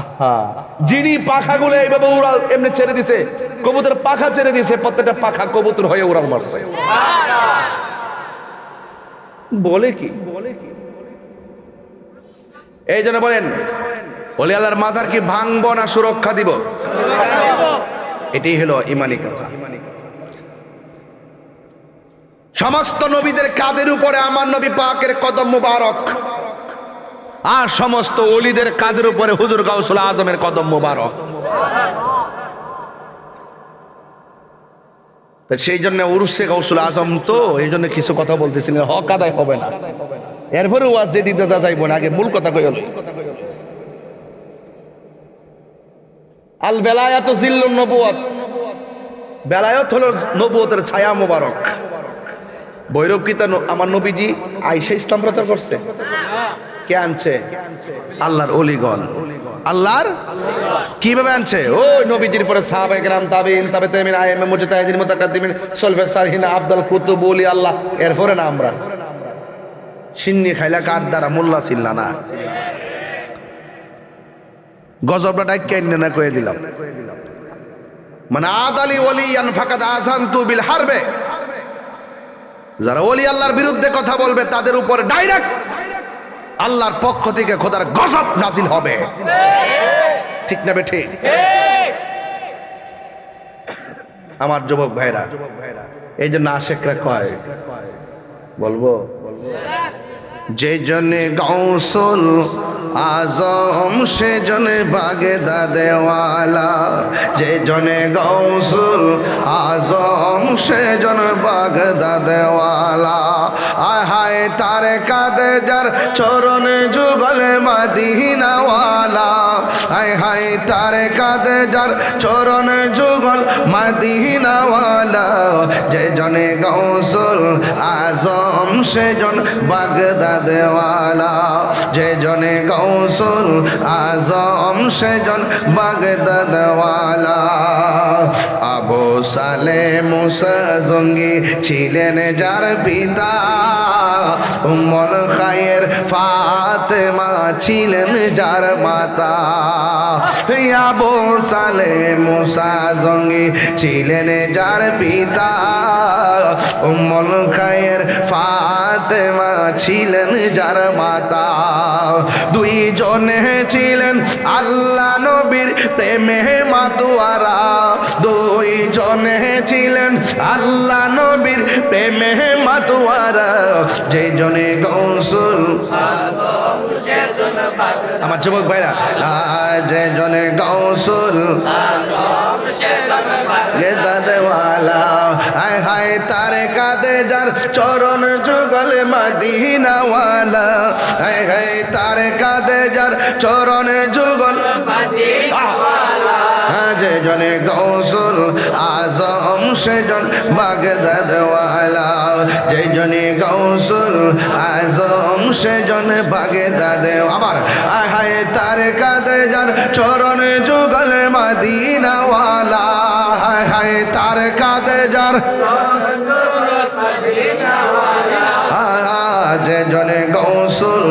আহা, যিনি পাখাগুলো এইভাবে উড়াল এমনি ছেড়ে দিছে, কবুতর পাখা ছেড়ে দিছে, প্রত্যেকটা পাখা কবুতর হয়ে উড়াল মারছে। বলে কি? এই জন্য বলেন, ওলি আল্লাহর মাজার কি ভাঙবো না সুরক্ষা দিব? এটাই হলো ইমানি কথা। সমস্ত নবীদের কাঁধের উপরে আমার নবী পাকের কদম মুবারক, আর সমস্ত ওলিদের কাঁধের উপরে হুজুর গাউসুল আজমের কদম মুবারক। সেই জন্য উরুসে গাউসুল আজম, তো এই জন্য কিছু কথা বলতেছিলেন, হক আদায় হবে না। এরপরে ওয়াজ যে দিতে যা যাইব না, আগে মূল কথা কই হলো আল বেলায়াত জিল্লুন নবুয়ত। বেলায়ত হলো নবুয়তের ছায়া মোবারক। ভৈরব কিতা আমার নবীজি আয়েশা ইসলাম প্রচার করছে? কে আনছে? আল্লাহর ওলিগণ। আল্লাহর কিভাবে আনছে? ওই নবীজির পরে সাহাবায়ে কেরাম, তাবেঈন, তাবে তাবেঈন, আইএমএ, মুজতাহিদিন, মুতাকাদ্দিমিন, সলফে সারহিন, আব্দুল কুতুব, ওলি আল্লাহ। এরপরে না আমরা সিন্নি খাইলা কার দ্বারা মোল্লা ছিল্লা না। গজবটা ডাইক্কা না কয়ে দিলাম, মানে আদালি ওলিয়ান ফাকাদ আযানতু বিল হারবে। যারা ওলি আল্লাহর বিরুদ্ধে কথা বলবে তাদের উপর ডাইরেক্ট আল্লাহর পক্ষ থেকে খোদার গজব নাজিল হবে। ঠিক না বেঠে? আমার যুবক ভাইরা, এই জন্য আশেকরা কয়, বলবো যে জনে গাউসুল আজম সে জনে বাগদাদেওয়ালা, যে জনে গাউসুল আজম সে জন বাগদাদেওয়ালা। আয় হায় তার কাঁধে যার চরণ যুগল মদিনাওয়ালা, আয় হায় তার কাঁধে যার চরণ যুগল মদিনাওয়ালা। যে জনে গাউসুল আজম সে জন বাগদাদেওয়ালা, যে জনে গৌসুল আজম সেজন বাগদাদওয়ালা। আবু সালে মুসা জঙ্গি ছিলেন যার পিতা, উম্মুল খায়ের ফাতেমা ছিলেন যার মাতা। আবু সালে মুসা জঙ্গি ছিলেন যার পিতা, উম্মুল খায়ের ফাতেমা ছিলেন যার মাতা। দুইজনে ছিলেন আল্লাহ নবীর প্রেমে মাতোয়ারা, দুইজনে ছিলেন আল্লাহ নবীর প্রেমে মাতোয়ারা। যে জনে গৌসুল আমার যুবক ভাইরা, যে জনে গৌসুল দাদওয়ালা, হায় হায় তার কাঁদে যার চরণ যুগল মদিনাওয়ালা, হায় হায় তার কাঁদে যার চরণ যুগল মদিনাওয়ালা। যে জনে গৌসুল আজম সেজন বাগদাদওয়ালা, যে জনে গৌসুল আজম সেজন বাগদাদ। আবার হায় হায় তার কাঁদে যার চরণ যুগল মদিনাওয়ালা, হায় হায় তার কাঁদে যার যে জনে গৌসুল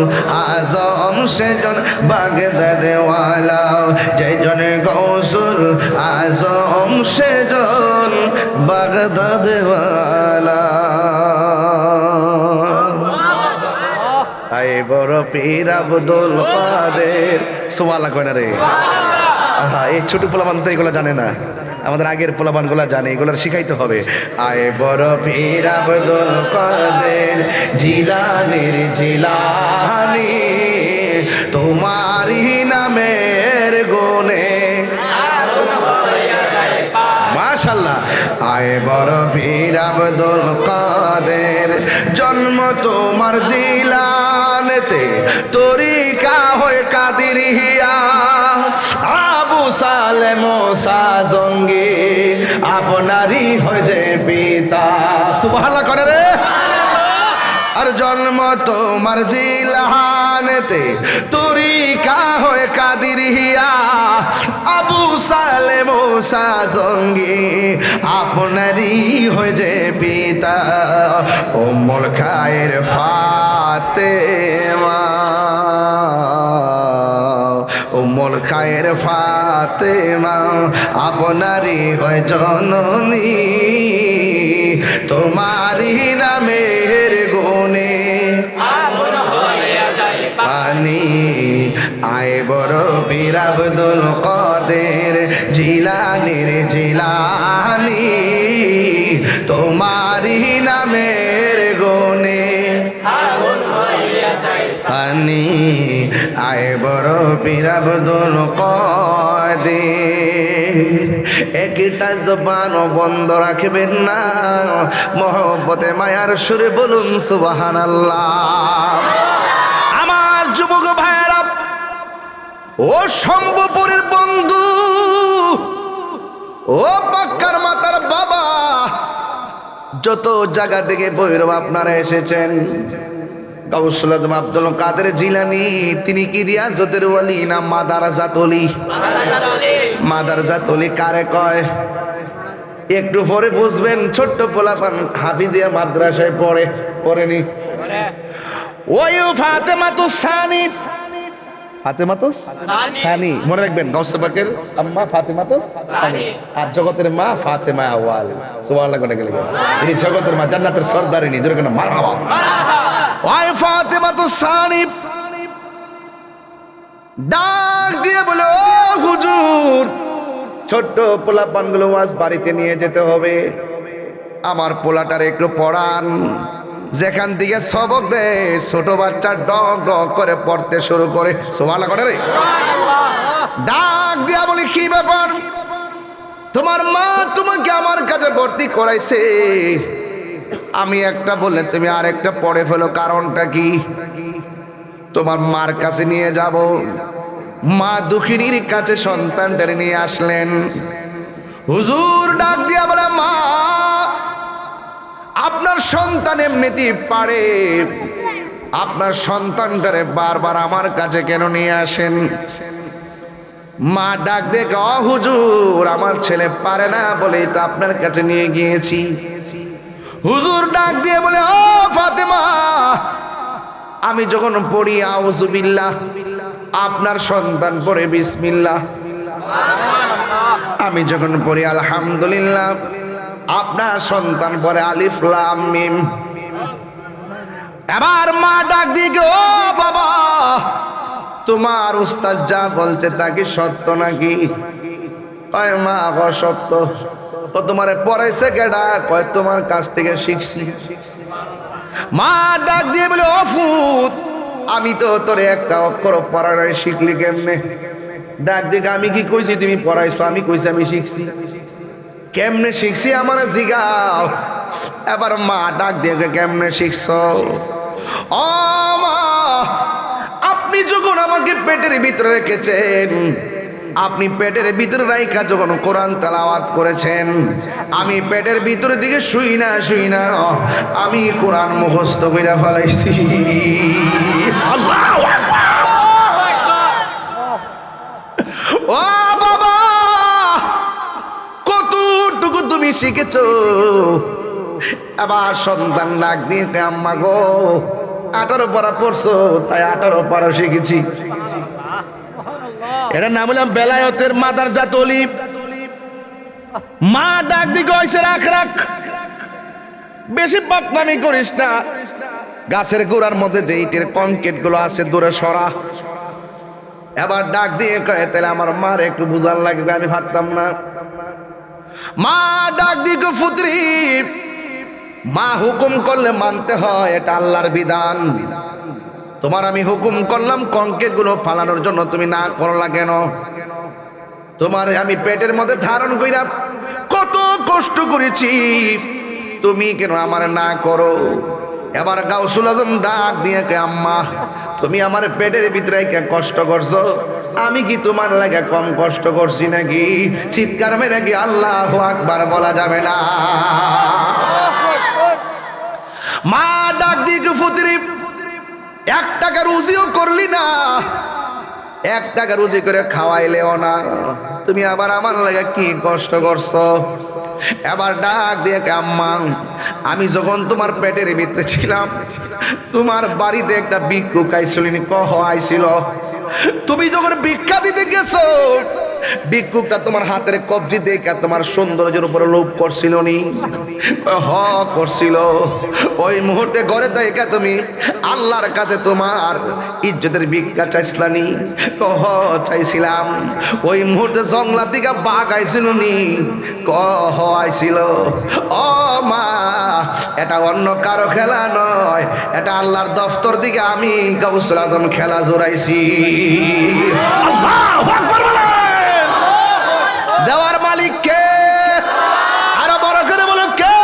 আজম সেজন বাগদাদওয়ালা, যে জনে গৌসুল আজম সেজন বাগদাদওয়ালা। আই বড় পীর আব্দুল কাদের, সুবহানাল্লাহ কয় না রে। এই ছোট পোলাপান তো এগুলো জানে না, আমাদের আগের পোলাপানগুলো জানে, এগুলো শিখাইতে হবে। আয় বড় পীর আব্দুল কাদের জিলানীর জিলানি, তোমারই নামের গুণে মাশাআল্লাহ। আয় বড় পীর আব্দুল কাদের, জন্ম তোমার জিলানেতে, তরিকা হয় কাদিরিয়া। আবু সালে মুসা জঙ্গি আপনারই হয় যে পিতা, সুবহানাল্লাহ করে রে। আর জন্ম তোমার জিলানেতে, তরিকা হয় কাদিরিয়া। আবু সালে মুসা জঙ্গি আপনারই হয় যে পিতা, উম্মুল খায়ের ফাতেমা, উম্মুল খায়ের ফাতেমা আপনারই হয় জননী, তোমারই নামের গুণে পানি। আয় বড় পীর আব্দুল কাদের জিলানীর জিলানি, তোমারই নামের গুণে পানি। আয় বড় পীর আব্দুল কাদের, একটা জবান বন্ধ রাখবেন না, মহব্বতে মায়ার সুরে বলুন সুবহানাল্লাহ। আমার যুবক ভাইয়েরা, ও শম্ভুপুরের বন্ধু, ও বাক্কার মাতার বাবা, যত জায়গা থেকে ভৈরব আপনারা এসেছেন, গাউসুল আজম আব্দুল কাদের জিলানী তিনি কি রিয়াজতের ওয়ালি না মাদারাজাত ওলি? মাদারাজাত ওলি কারে কয় একটু পরে বুঝবেন। ছোট্ট পোলাপান হাফিজিয়া মাদ্রাসায় পড়েনি? ওই ফাতেমাতুস সানি, ফাতেমাতুস সানি মনে রাখবেন, গাউস পাকের আম্মা ফাতেমাতুস সানি, আর জগতের মা ফাতেমা আওয়াল। সুবহানাল্লাহ করে গেলে ইনি জগতের মা, জান্নাতের সরদারিনী, জোরে কেন মারহাবা। ওই ফাতেমাতুস সানি ডাক দিয়ে বলে, ও হুজুর, ছোট্ট পোলাপানগুলো আজ বাড়িতে নিয়ে যেতে হবে, আমার পোলাটার একটু পড়ান। যেখান থেকে সবক দেয় ছোট বাচ্চা ডক ডক করে পড়তে শুরু করে। সুবহানাল্লাহ করে রে। ডাক দিয়া বলি, কি ব্যাপার? তোমার মা তোমাকে আমার কাছে ভর্তি করাইছে, আমি একটা বললে তুমি আরেকটা পড়ে ফেলো, কারণটা কি? তোমার মার কাছে নিয়ে যাব। মা দুঃখিনীর কাছে সন্তানটা নিয়ে আসলেন। হুজুর ডাক দিয়া বলে, মা আপনার সন্তান এমনিতেই পারে, আপনার সন্তানটারে বারবার আমার কাছে কেন নিয়ে আসেন? মা ডাক দিয়ে কয়, হুজুর আমার ছেলে পারে না বলেই তো আপনার কাছে নিয়ে গিয়েছি। হুজুর ডাক দিয়ে বলে, ও ফাতেমা, আমি যখন পড়ি আউযুবিল্লাহ, আপনার সন্তান পড়ে বিসমিল্লাহ। আমি যখন পড়ি আলহামদুলিল্লাহ, আপনার সন্তান পড়ে আলিফ লাম মিম। এবার মা ডাক দিয়ে, ও বাবা, তোমার উস্তাদ যা বলছে তা কি সত্য নাকি? কয় মা সত্য। তো তোমারে পড়াইছে কেডা? কয় তোমার কাছ থেকে শিখছি। মা ডাক দিয়ে বলে, ও ফুত, আমি তো তোরে একটা অক্ষর পড়ানোর শিখলি কেমনে? ডাক দিকে, আমি কি কইছি তুমি পড়াইছো? আমি কইছি আমি শিখছি। কেমনে শিখছি আমার জিগাও। এবার মা ডাক দিয়ে, কেমনে শিখছ? ও মা, আপনি যখন আমাকে পেটের ভিতরে রেখেছেন, আপনি পেটের ভিতরে রাইখা যখন কোরআন তেলাওয়াত করেছেন, আমি পেটের ভিতরের দিকে শুই না আমি কোরআন মুখস্থ কইরা ফেলাইছি। আল্লাহু আকবার। ও বাবা, কতটুকু তুমি শিখেছো? আবার সন্তান ডাক দিয়ে, আম্মা গো, 18 পারা পড়ছো, তাই 18 পারা শিখেছি। এর নাম হলাম বেলায়েতের মাদারজাত ওলি। মা ডাক দিয়ে কইছে, রাখ রাখ, বেশি পাকনামি করিস না। গাছের গোড়ার মধ্যে যে ইটের কংক্রিট গুলো আছে দূরে সরা। এবার ডাক দিয়ে কয়, তাহলে আমার মার একটু বুঝার লাগবে, আমি পারতাম না। মা ডাক দিয়ে, ফুতরি, মা হুকুম করলে মানতে হয়, এটা আল্লাহর বিধান। তোমার আমি হুকুম করলাম কংক্রিট গুলো ফালানোর জন্য, তুমি না করলা কেন? তোমার আমি পেটের মধ্যে ধারণ কইরা কত কষ্ট করেছি, তুমি কেন আমার না করো? এবার গাউসুল আজম ডাক দিয়ে কে, আম্মা, তুমি আমার পেটের ভিতরে কে কষ্ট করছো? আমি কি তোমার লাগে কম কষ্ট করছি নাকি? চিৎকার মেরে কি আল্লাহু আকবার বলা যাবে না? মা ডাক দিয়ে, ফুতরি, 1 টাকা রুজিও করলি না, 1 টাকা রুজি করে খাওয়াইলেও না, তুমি আবার আমার লাগে কি কষ্ট করছো? এবার ডাক দিয়ে, আম্মা, আমি যখন তোমার পেটের ভিতরে ছিলাম, তোমার বাড়িতে একটা ভিক্ষুক আইছিল, আইছিল। তুমি যখন ভিক্ষা দিতে গেছো, ভিক্ষুকটা তোমার হাতের কবজি দেখে তোমার সৌন্দর্যের উপরে লোভ করছিল নি? করছিল। ওই মুহূর্তে ঘরে দেখে তুমি আল্লাহর কাছে তোমার ইজ্জতের ভিক্ষা চাইছিলানি? চাইছিলাম। ওই মুহূর্তে জঙ্গলা দিকে বাঘ আইছিল নি? আইছিল। ও মা, এটা অন্য কারো খেলা নয়, এটা আল্লাহর দফতর দিকে আমি গাউসুল আজম খেলা জোড়াইছি। আল্লাহু আকবার বলেন। দেওয়ার মালিক কে? আরো বড় করে বলো কে?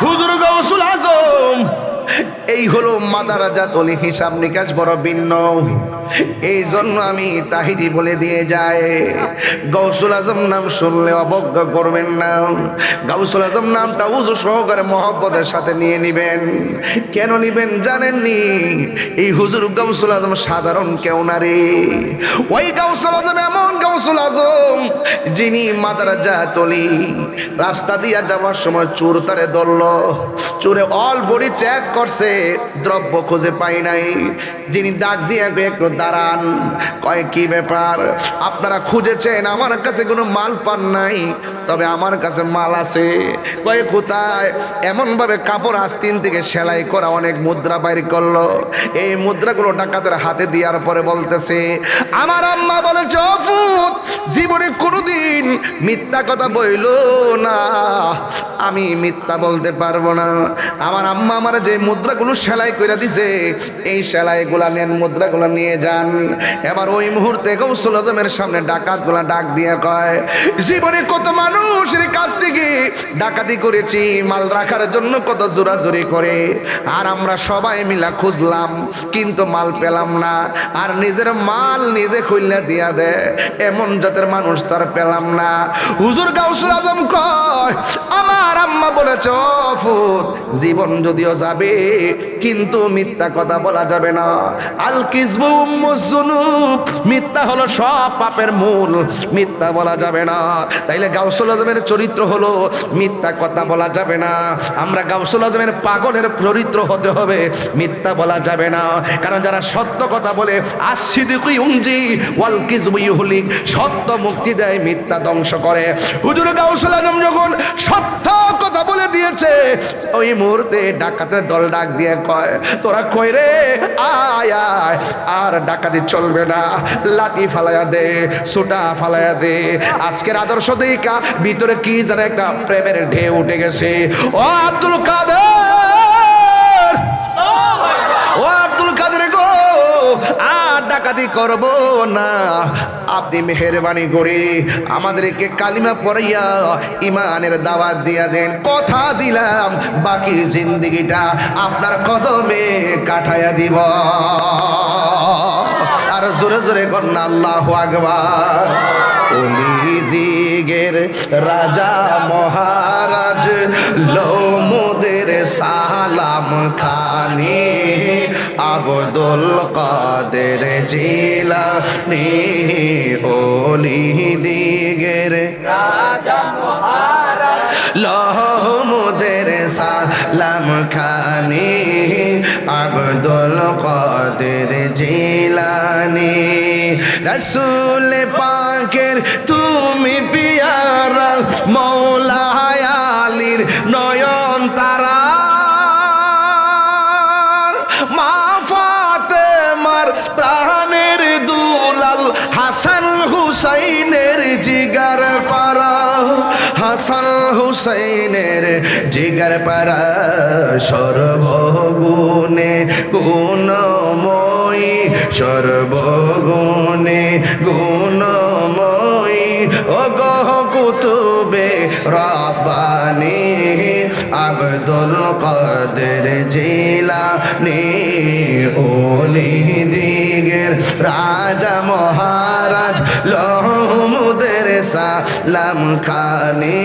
হুজুর গাউসুল আজম। এই হলো মাদারজাত ওলি, হিসাব নিকাশ বড় ভিন্ন। এই জন্য আমি তাহিরি বলে দিয়ে যাই, গাউসুল আজম নাম শুনলে অবজ্ঞা করবেন না। গাউসুল আজম নামটা উজু সহকারে মহব্বতের সাথে নিয়ে নিবেন। কেন নিবেন জানেননি? এই হুজুর গাউসুল আজম সাধারণ কেউ না রে। ওই গাউসুল আজম এমন গাউসুল আজম যিনি মাদারজাত ওলি। রাস্তা দিয়া যাওয়ার সময় চোর তারে ধরল, চোরে অল বডি চেক করছে, দ্রব্য খুঁজে পাই নাই। যিনি ডাক দিয়ে একটু দাঁড়ান, কয় কি ব্যাপার? আপনারা খুঁজেছেন, আমার কাছে কোনো মাল পান নাই, তবে আমার কাছে মাল আছে। কয় কোথায়? এমন ভাবে কাপড় আস্তিন থেকে সেলাই করা অনেক মুদ্রা বাইর করলো। এই মুদ্রাগুলো ডাকাতের হাতে দেওয়ার পরে বলতেছে, আমার আম্মা বলেছে, অফুত জীবনে কোনোদিন মিথ্যা কথা বইল না, আমি মিথ্যা বলতে পারবো না। আমার আম্মা আমার যে মুদ্রাগুলো সেলাই করে দিছে, এই সেলাইগুলা নেন, মুদ্রাগুলো নিয়ে যান। এবার ওই মুহূর্তে গাউসুল আজমের সামনে ডাকাতগুলা ডাক দিয়ে কয়, জীবনে কত মানুষের কাছ থেকে ডাকাতি করেছি, মাল রাখার জন্য কত জোরাজুরি করে, আর আমরা সবাই মিলা খুঁজলাম, কিন্তু মাল পেলাম না। আর নিজের মাল নিজে খুললে দিয়া দেয়, এমন জাতের মানুষ তার পেলাম না। হুজুর গাউসুল আজম কয়, আমার আম্মা বলেছে ও ফুত জীবন যদিও যাবে কিন্তু মিথ্যা কথা বলা যাবে না। আল কিযবু উম্মুজ যুনুব, মিথ্যা হলো সব পাপের মূল, মিথ্যা বলা যাবে না। তাইলে গাউসুল আজমের চরিত্র হলো মিথ্যা কথা বলা যাবে না। আমরা গাউসুল আজমের পাগলের চরিত্র হতে হবে, মিথ্যা বলা যাবে না। কারণ যারা সত্য কথা বলে আসিদিকু ইউনজি ওয়াল কিযবু ইউহলিক, সত্য মুক্তি দেয়, মিথ্যা ধ্বংস করে। হুজুর গাউসুল আজম যখন সত্য কথা বলে দিয়েছে ওই মুহূর্তে ডাকাতের দল ডাক দিয়ে কয় তোরা কই রে, আয় আয়, আর ডাকাতি চলবে না, লাঠি ফালাইয়া দে, সুটা ফালাইয়া দে। আজকের আদর্শ দেখা ভিতরে কি জানে একটা প্রেমের ঢেউ উঠে গেছে। ও আব্দুল কাদের, ও আব্দুল কাদের গো, আর ডাকাতি করব না, আপনি মেহেরবানি করে আমাদেরকে কালিমা পড়াইয়া ইমানের দাওয়াত দিয়া দেন। কথা দিলাম বাকি জিন্দেগিটা আপনার কদমে কাটাইয়া দিব। আর জোরে জোরে কন্যা আল্লাহু আকবার। ওলি দিগের রাজা মহারাজ লোমদের সালাম খানি, আব্দুল কাদের জিলানী। ওলি দিগের রাজা মহারাজ লোমদের সালাম খানি, আব্দুল কাদের জিলানী। রসুল পাকের তুমি পিয়ারা, মৌলা আলীর নয়ন তারা, মা ফাতেমার প্রাণের দুলাল, হাসান হুসাইনের জিগার পারা, হাসান হুসাইনের জিগার পারা। সর্বগুণে গুণময়ী, সর্বগুণে গুণময়ী, ও গহ কুতুবে রব্বানী, আব্দুল কাদের জিলানী। ওলি দিগের রাজা মহারাজ লোমদের সালাম খানি,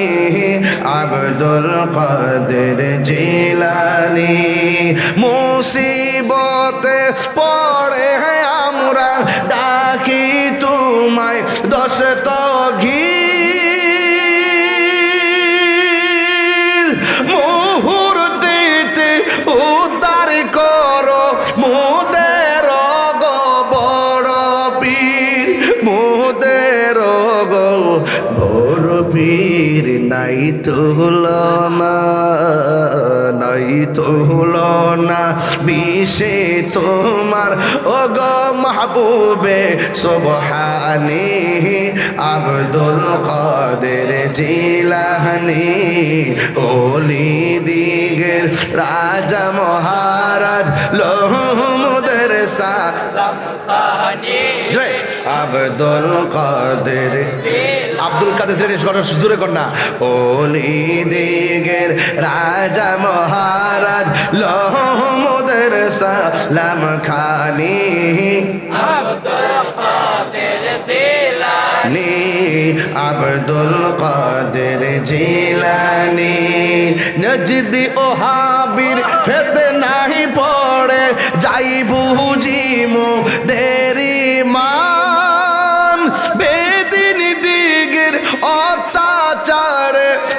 আব্দুল কাদের জিলানী। মুসিবতে পড়ে আমরা ডাকি তোমায় দশত ঘির, মুহূর্তে উদ্ধার করো মোদের গো বড় পীর, মোদের গো বড় পীর। নাই তুলনা, নাই তুলনা বিষে তোমার, ও গো মাহবুবে সুবহানী, আব্দুল কাদের জিলানী। ওলি দিগের রাজা মহারাজ লোমদের সালাম খানি, আব্দুল কাদের। আব্দুল কাদের জোরে কর না। ওলি দিগের রাজা মহারাজ লোমদের সালাম খানি, আব্দুল কাদের জিলানী, আব্দুল কাদের জিলানী। নজদি ও হাবির ফিতনায় পড়ে যাই বুঝিমু দেরি মান, বেদিন দিগের অত্যাচার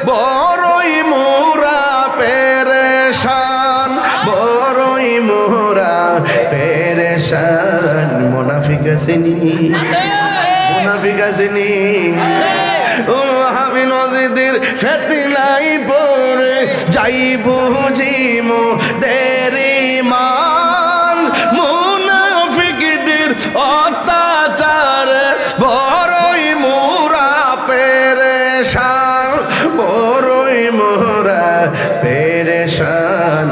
বড়ই মোরা পেরেশান, বড়ই মোরা পেরেশান। মুনাফিক আসেনি, মুনাফিক আসেনি, ও হাবি নজিদের ফিতনায় পড়ে যাই বুঝিমু দেরি মান, মুনাফিকদের অত্যাচার বড়ই মোরা পেরেশান, বড়ই মোরা পেরেশান।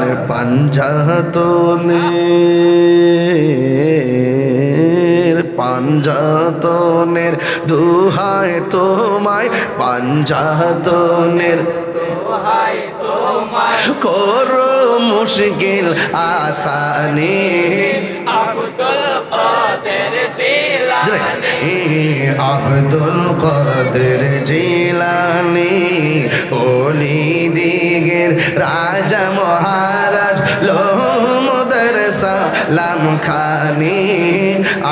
পাঞ্জাতনের, পাঞ্জাতনের দুহায় তোমায়, পাঞ্জাতনের দুহায় তোমায়, করো মুশকিল আসানি, আব্দুল কাদের জিলানী। আব্দুল কাদের জিলানী ওলি দিগের রাজা মহারাজ লোমদের সালাম খানি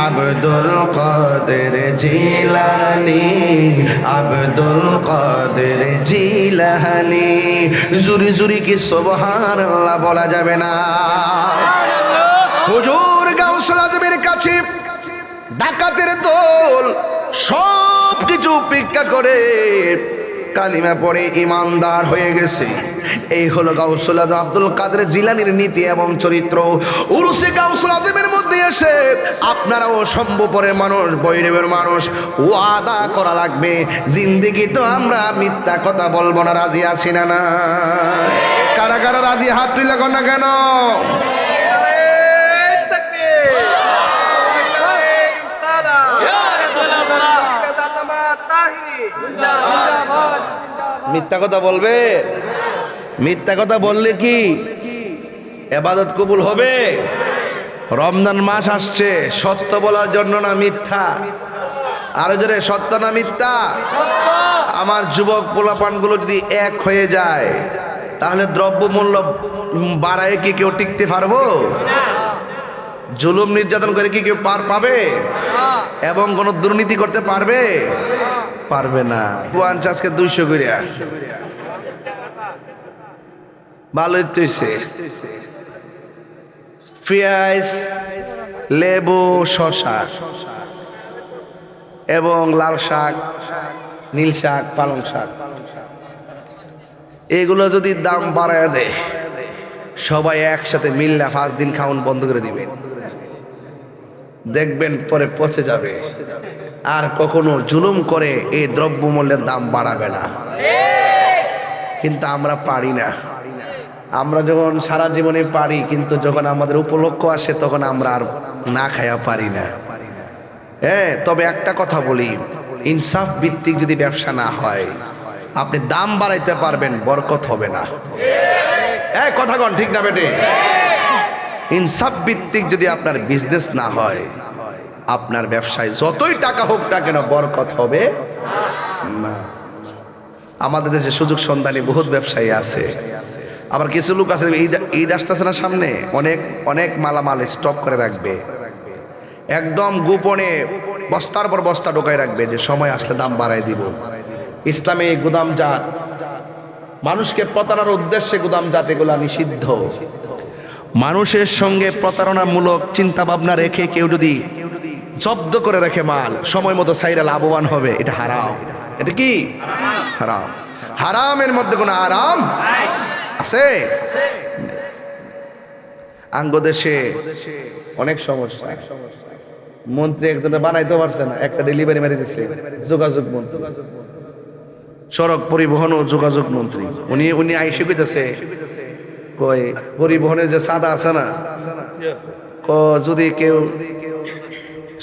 আব্দুল কাদের জিলানী আব্দুল কাদের জিলানী জুরি জুরি কি সুবহানাল্লাহ বলা যাবে না হুজুর গাউসুল আজমের কাছে ডাকাতের দল সব কিছু উপেক্ষা করে কালিমা পড়ে ইমানদার হয়ে গেছে। এই হলো গাউসুল আজম আব্দুল কাদের জিলানীর নীতি এবং চরিত্র। উরুসে গাউসুল আজমের মধ্যে এসে আপনারাও সম্ভবপরের মানুষ, বৈরবের মানুষ, ওয়াদা করা লাগবে জিন্দেগি তো আমরা মিথ্যা কথা বলবো না। রাজি আছি না? না কারা কারা রাজি? হাত তুলে কর না কেন? মিথ্যা কথা বলবে? মিথ্যা কথা বললে কি ইবাদত কবুল হবে? রমজান মাস আসছে, সত্য বলার জন্য না মিথ্যা? আরো জোরে, সত্য না মিথ্যা? আমার যুবক পোলাপানগুলো যদি এক হয়ে যায় তাহলে দ্রব্যমূল্য বাড়ায় কি কেউ টিকতে পারবো? জুলুম নির্যাতন করে কি কেউ পার পাবে? এবং কোনো দুর্নীতি করতে পারবে? পারবে না। আজকে 200 করিয়া ভালোই তো হইছে। পেঁয়াজ, লেবু, শসা এবং লাল শাক, নীল শাক, পালং শাক, এগুলো যদি দাম বাড়ায় দেয় সবাই একসাথে মিললে 5 দিন খাওয়ান বন্ধ করে দিবেন, দেখবেন পরে পচে যাবে। আর কখনো জুলুম করে এই দ্রব্যমূল্যের দাম বাড়াবে না। কিন্তু আমরা পারি না। আমরা যখন সারা জীবনে পারি, কিন্তু যখন আমাদের উপলক্ষ আসে তখন আমরা আর না খায়া পারি না। হ্যাঁ, তবে একটা কথা বলি, ইনসাফ ভিত্তিক যদি ব্যবসা না হয় আপনি দাম বাড়াইতে পারবেন, বরকত হবে না। হ্যাঁ, কথা কন ঠিক না বেটে? ইনসাফ ভিত্তিক যদি আপনার বিজনেস না হয়, আপনার ব্যবসায় যতই টাকা হোক না কেন বরকত হবে না। আমাদের দেশে সুযোগ সন্ধানী বহুত ব্যবসায়ী আছে, আবার কিছু লোক আছে ঈদ আসতেছে না সামনে, অনেক অনেক মালামাল স্টক করে রাখবে, একদম গোপনে বস্তার পর বস্তা ঢোকায় রাখবে যে সময় আসলে দাম বাড়ায় দিব। ইসলামে গুদামজাত, মানুষকে প্রতারণার উদ্দেশ্যে গুদামজাত এগুলা নিষিদ্ধ। মানুষের সঙ্গে প্রতারণামূলক চিন্তা ভাবনা রেখে কেউ যদি জব্দ করে রাখে মাল, সময় মতো সাইরা লাভবান হবে, এটা হারাম। এটা কি হারাম? হারামের মধ্যে কোনো আরাম আছে? আঙ্গ দেশে অনেক সমস্যা, মন্ত্রী একজনে বানাইতে পারছে না, একটা ডেলিভারি মেরে দিচ্ছে যোগাযোগ মন্ত্রী, সড়ক পরিবহন ও যোগাযোগ মন্ত্রী। উনি আইসে কইতেছে, কই পরিবহনের যে সাদা আছে না, যদি কেউ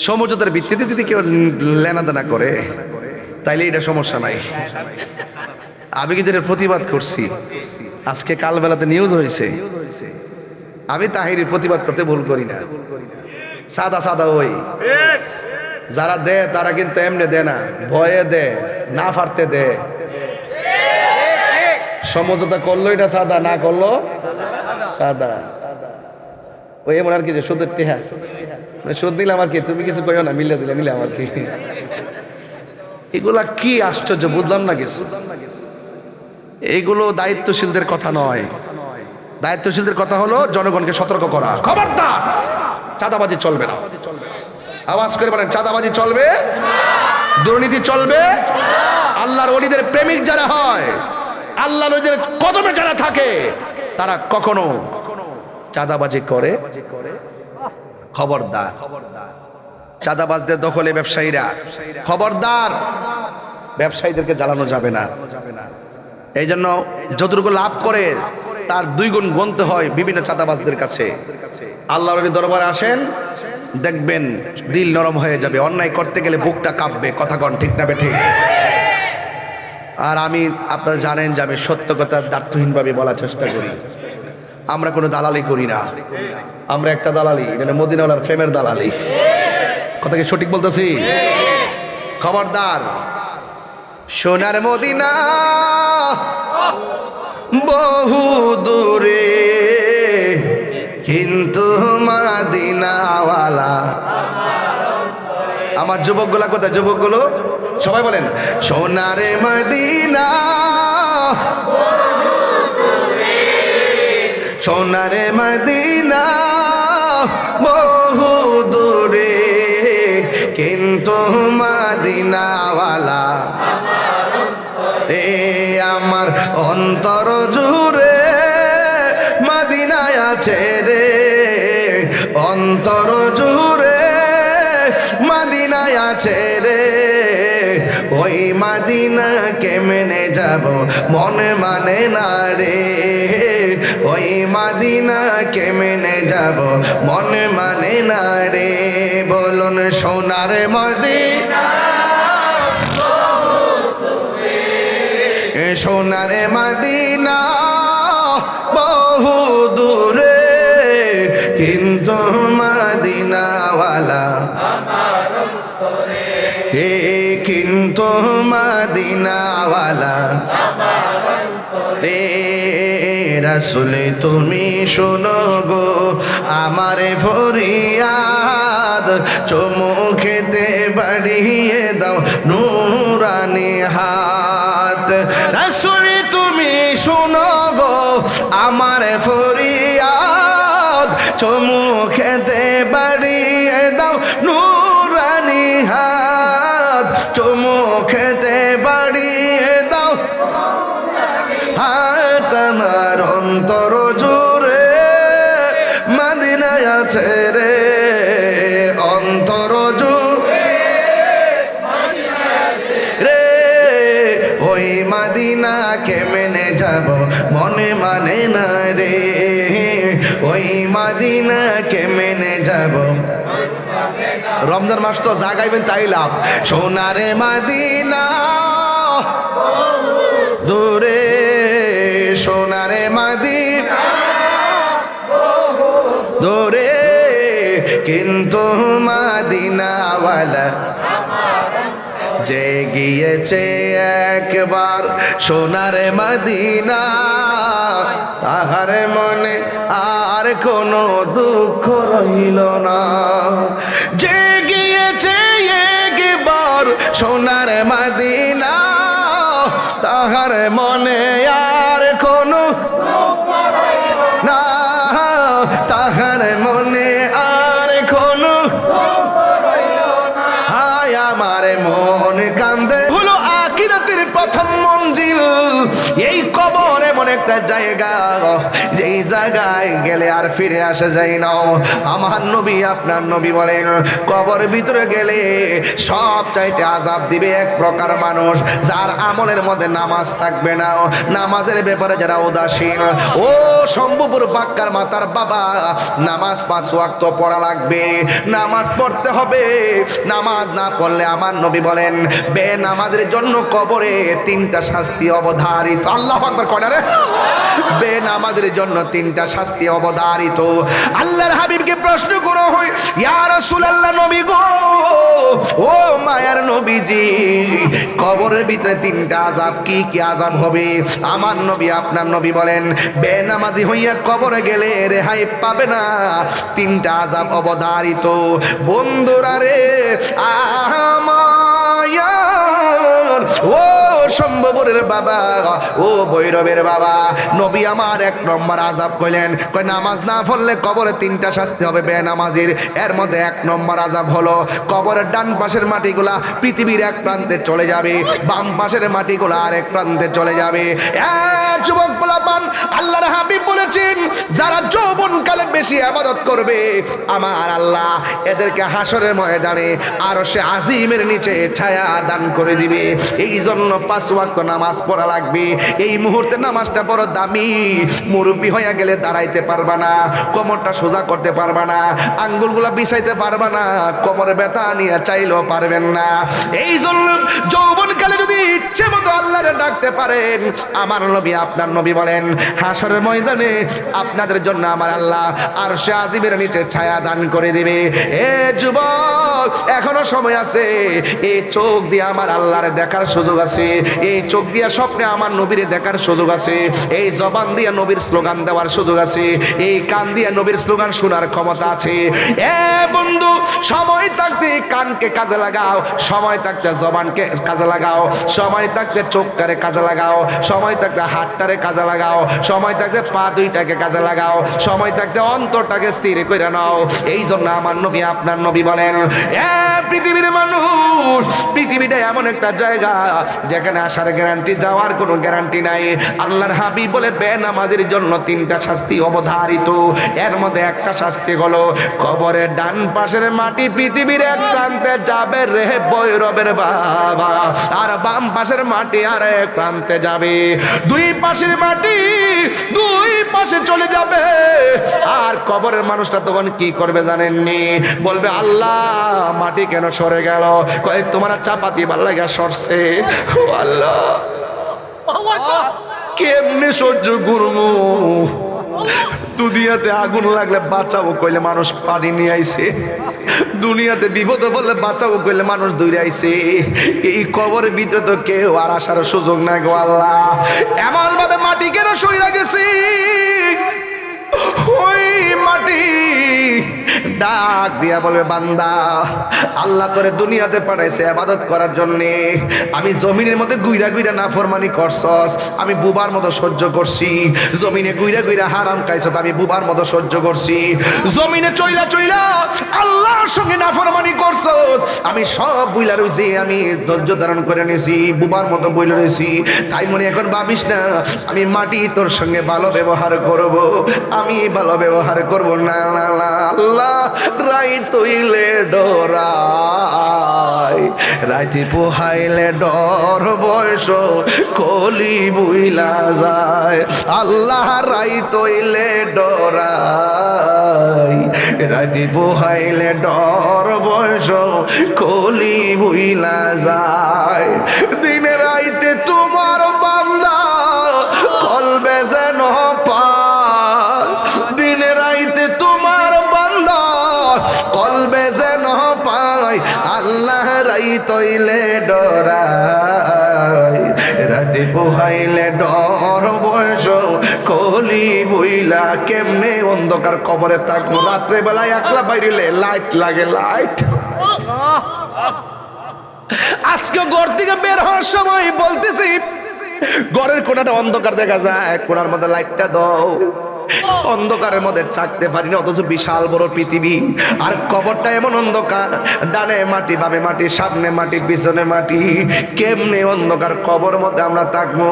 সমঝোতার ভিত্তিতে যদি কেউ লেনাদেনা করে তাইলে এটা সমস্যা নাই। আমি কিন্তু এর প্রতিবাদ করছি, আজকে কালবেলাতে নিউজ হয়েছে। আমি তাহিরির প্রতিবাদ করতে ভুল করি না। সাদা সাদা ওই যারা দেয় তারা কিন্তু এমনি দেয় না, ভয়ে দেয়, না পারতে দেয়। সমঝোতা করলো এটা সাদা, না করলো সাদা। ওই এমন আর কি যে সুদের টেহা, সুদ নিলে আমার কি, তুমি কিছু কইও না, মিলে দিলে নিলে আমার কি। এগুলা কি আশ্চর্য, বুঝলাম না কিছু। এইগুলো দায়িত্বশীলদের কথা নয়। দায়িত্বশীলদের কথা হলো জনগণকে সতর্ক করা, খবরদার চাঁদাবাজি চলবে না। আওয়াজ করে বলেন, চাঁদাবাজি চলবে, দুর্নীতি চলবে। আল্লাহর ওলিদের প্রেমিক যারা হয়, আল্লাহর ওলিদের কদমে যারা থাকে, তারা কখনো চাঁদাবাজি করে? খবরদার। চাঁদাবাজদের দখলে ব্যবসায়ীরা, খবরদার, ব্যবসায়ীদেরকে জ্বালানো যাবে না। এই জন্য যতটুকু লাভ করে তার 2 গুণ গুনতে হয় বিভিন্ন চাঁদাবাজদের কাছে। আল্লাহর দরবারে আসেন, দেখবেন দিল নরম হয়ে যাবে। অন্যায় করতে গেলে বুকটা কাঁপবে, কথা কন ঠিক না বেঠিক? আর আমি, আপনারা জানেন যে আমি সত্য কথা দ্ব্যর্থহীনভাবে বলার চেষ্টা করি। আমরা কোনো দালালি করি না, আমরা একটা দালালি, এটা মদিনাওয়ালার প্রেমের দালালি। কথা কি সঠিক বলতেছি? খবরদার, সোনার মদিনা বহু দূরে, কিন্তু মদিনাওয়ালা। আমার যুবকগুলা কোথায়? যুবকগুলো সবাই বলেন, সোনার মদিনা, সোনার মদিনা বহু দূরে, কিন্তু মদিনাওয়ালা রে আমার অন্তর জুড়ে মদিনায় আছে রে, অন্তর জুড়ে মদিনায় আছে রে। ওই মদিনা কেমনে যাব মনে মানে না রে, ওই মদিনা কেমনে যাব মনে মানে না রে। বলুন সোনার মদিনা, সোনার মদিনা বহু দূরে, কিন্তু মদিনাওয়ালা হে, কিন্তু মদিনাওয়ালা রে। রাসূল তুমি শোনো গো আমার ফরিয়াদ, চুমু খেতে বাড়িয়ে দাও নূরানি হাত। রাসূল তুমি শোনো গো আমার ফরিয়াদ, চুমু খেতে বাড়িয়ে দাও নূরানি হাত, চুমু খেতে বাড়িয়ে দাও হাত। আমার অন্তর জুড়ে মদিনায় আছে রে, অন্তর জুড়ে রে। ওই মদিনা কেমনে যাব মনে মানে না রে, ওই মদিনা কেমনে যাব। রমজান মাস তো যা গাইবেন তাই লাভ। সোনারে মদিনা দূরে, সোনারে মদিনা দূরে, কিন্তু মদিনাওয়ালা যে গিয়েছে একবার সোনারে মদিনা, তাহার মনে আর কোনো দুঃখ রইল না। যে গিয়েছে একবার সোনার মদিনা, তাহার মনে আর কোনো না, তাহার মনে আর কোনো। হায় আমার মন কান্দে, হলো আখিরাতের প্রথম মঞ্জিল। এই কবর এমন একটা জায়গা, যেই জায়গায় গেলে আর ফিরে আসা যায় না। আমার নবী আপনার নবী বলেন, কবর ভিতরে গেলে সব চাইতে আযাব দিবে এক প্রকার মানুষ, যার আমলের মধ্যে নামাজ থাকবে না, নামাজের ব্যাপারে যারা উদাসীন। ও শম্ভুপুর বাক্কার মাতার বাবা, নামাজ 5 ওয়াক্ত পড়া লাগবে, নামাজ পড়তে হবে। নামাজ না পড়লে আমার নবী বলেন বেনামাজের জন্য কবরে 3টা শাস্তি অবধারিত। আল্লাহু আকবার কয় না রে? বেনামাজের জন্য 3টা শাস্তি অবধারিত। আল্লাহর হাবিবকে প্রশ্ন করা হয়, ইয়া রাসূলুল্লাহ নবী গো, ও মায়ার নবীজি, কবরের ভিতরে 3টা আযাব কি কি আযাব হবে? আমার নবী আপনার নবী বলেন, বেনামাজি হইয়া কবরে গেলে রেহাই পাবে না, 3টা আযাব অবধারিত। বন্ধুরা রে আমার, ও শম্ভুপুরের বাবা, ও ভৈরবের বাবা, নবী আমার 1 নম্বর আযাব কইলেন, কয় নামাজ না পড়লে কবরে 3টা শাস্তি হবে বেনামাজির। এর মধ্যে 1 নম্বর আযাব হলো কবরের ডান পাশের মাটিগুলা পৃথিবীর এক প্রান্তে চলে যাবে, বাম পাশের মাটিগুলা আরেক প্রান্তে চলে যাবে। যুবক পোলাপান, আল্লাহর হাবিব বলেছেন, যারা যৌবনকালে বেশি ইবাদত করবে আমার আল্লাহ এদেরকে হাসরের ময়দানে আরশে আজিমের নিচে ছায়া দান করে দিবে। এই জন্য 5 ওয়াক্ত নামাজ পড়া লাগবে। এই মুহূর্তে নামাজটা বড় দামি। মুরব্বী হয়ে গেলে দাঁড়াইতে পারবা না, কোমরটা সোজা করতে পারবা না, আঙ্গুলগুলা বিছাইতে পারবা না, কোমরে ব্যথা নিয়ে চাইলেও পারবেন না। এই জন্য যৌবনকালে যদি ইচ্ছে মতো আল্লাহরে ডাকতে পারেন, আমার নবী আপনার নবী বলেন, হাসরের ময়দানে আপনাদের জন্য আমার আল্লাহ আরশে আজিমের নিচে ছায়া দান করে দিবে। এ যুবক, এখনো সময় আছে। এই চোখ দিয়ে আমার আল্লাহরে দেখার সুযোগ আছে, এই চোখ দিয়ে স্বপ্নে আমার নবীরে দেখার সুযোগ আছে, এই জবান দিয়ে নবীর স্লোগান দেওয়ার সুযোগ আছে, এই কান দিয়ে নবীর স্লোগান শোনার ক্ষমতা আছে। এ বন্ধু, সময় থাকতে কানকে কাজে লাগাও, সময় থাকতে জবানকে কাজে লাগাও, সময় থাকতে চোখটারে কাজে লাগাও, সময় থাকতে হাতটারে কাজে লাগাও, সময় থাকতে পা দুইটাকে কাজে লাগাও, সময় থাকতে অন্তরটাকে স্থির করে নাও। এই জন্য আমার নবী, আপনার নবী বলেন, এ পৃথিবীর মানুষ, পৃথিবীটা এমন একটা জায়গা যেখানে আসার গ্যারান্টি, যাওয়ার কোনো গ্যারান্টি নাই। আল্লাহর হাবিব বলে বেনামাজের জন্য 3টা শাস্তি অবধারিত। এর মধ্যে একটা শাস্তি হলো কবরের ডান পাশের মাটি পৃথিবীর এক প্রান্তে যাবে রে ভৈরবের বাবা, আর বাম পাশের মাটি আর এক প্রান্তে যাবে। দুই পাশের মাটি দুই পাশে চলে যাবে। আর কবরের মানুষটা তখন কি করবে জানেননি? বলবে, আল্লাহ মাটি কেন সরে গেল? কয় তোমার চাপাতি ভাল লাগা সরছে। ও আল্লাহ, কেমনে সহ্য করবো? দুনিয়াতে আগুন লাগলে বাঁচাবো কইলে মানুষ পানি নিয়ে আইছে, দুনিয়াতে বিপদে বললে বাঁচাবো কইলে মানুষ দৌড়ে আইছে। এই কবরের ভিতরে তো কেউ আর আসার সুযোগ নাই গো আল্লাহ। এমন ভাবে মাটি কেন সইরা গেছি? ওই মাটি ডাক দিয়া বলে, বান্দা, আল্লাহ তোরে দুনিয়াতে পাঠাইছে ইবাদত করার জন্য। আমি জমিনের মধ্যে গুইরা গুইরা নাফরমানি করছস, আমি বুবার মতো সহ্য করছি। জমিনে গুইরা গুইরা হারাম খাইছস, আমি বুবার মতো সহ্য করছি। জমিনে চইলা চইলা আল্লাহর সঙ্গে নাফরমানি করছস, আমি সব বুইলা রইছি, আমি ধৈর্য ধারণ করে নিয়েছি, বুবার মতো বইলা রইছি। তাই মনে এখন ভাবিস না আমি মাটি তোর সঙ্গে ভালো ব্যবহার করব, আমি ভালো ব্যবহার করব না। না না, আল্লাহ রাইত হইলে ডরাই, রাইতে পোহাইলে ডর বয়স কলি বুইলা যায়। আল্লাহ রাইত হইলে ডরাই, রাইতে পোহাইলে ডর বয়স কলি বুইলা যায়। দিনে রাইতে তোমার বান্দা কলবে যেন পায়, দিনে রাইতে তোমার বান্দা কলবে যেন পায়। আল্লাহ রাইত হইলে ডরাই, রাতে পোহাইলে ডর বয়স কলি বইলা। কেমনে অন্ধকার কবরে থাকবো? রাত্রে বেলায় একলা বাইরিলে লাইট লাগে, লাইট। আজকে ঘর থেকে বের হওয়ার সময় বলতেছি, ঘরের কোনাটা অন্ধকার দেখা যায়, কোনার মধ্যে লাইটটা দাও। অন্ধকারের মধ্যে চাকতে পারি না, অথচ বিশাল বড় পৃথিবী। আর কবরটা এমন অন্ধকার, ডানে মাটি বামে মাটি, সামনে মাটি পিছনে মাটি। কেমনে অন্ধকার কবর মধ্যে আমরা থাকবো?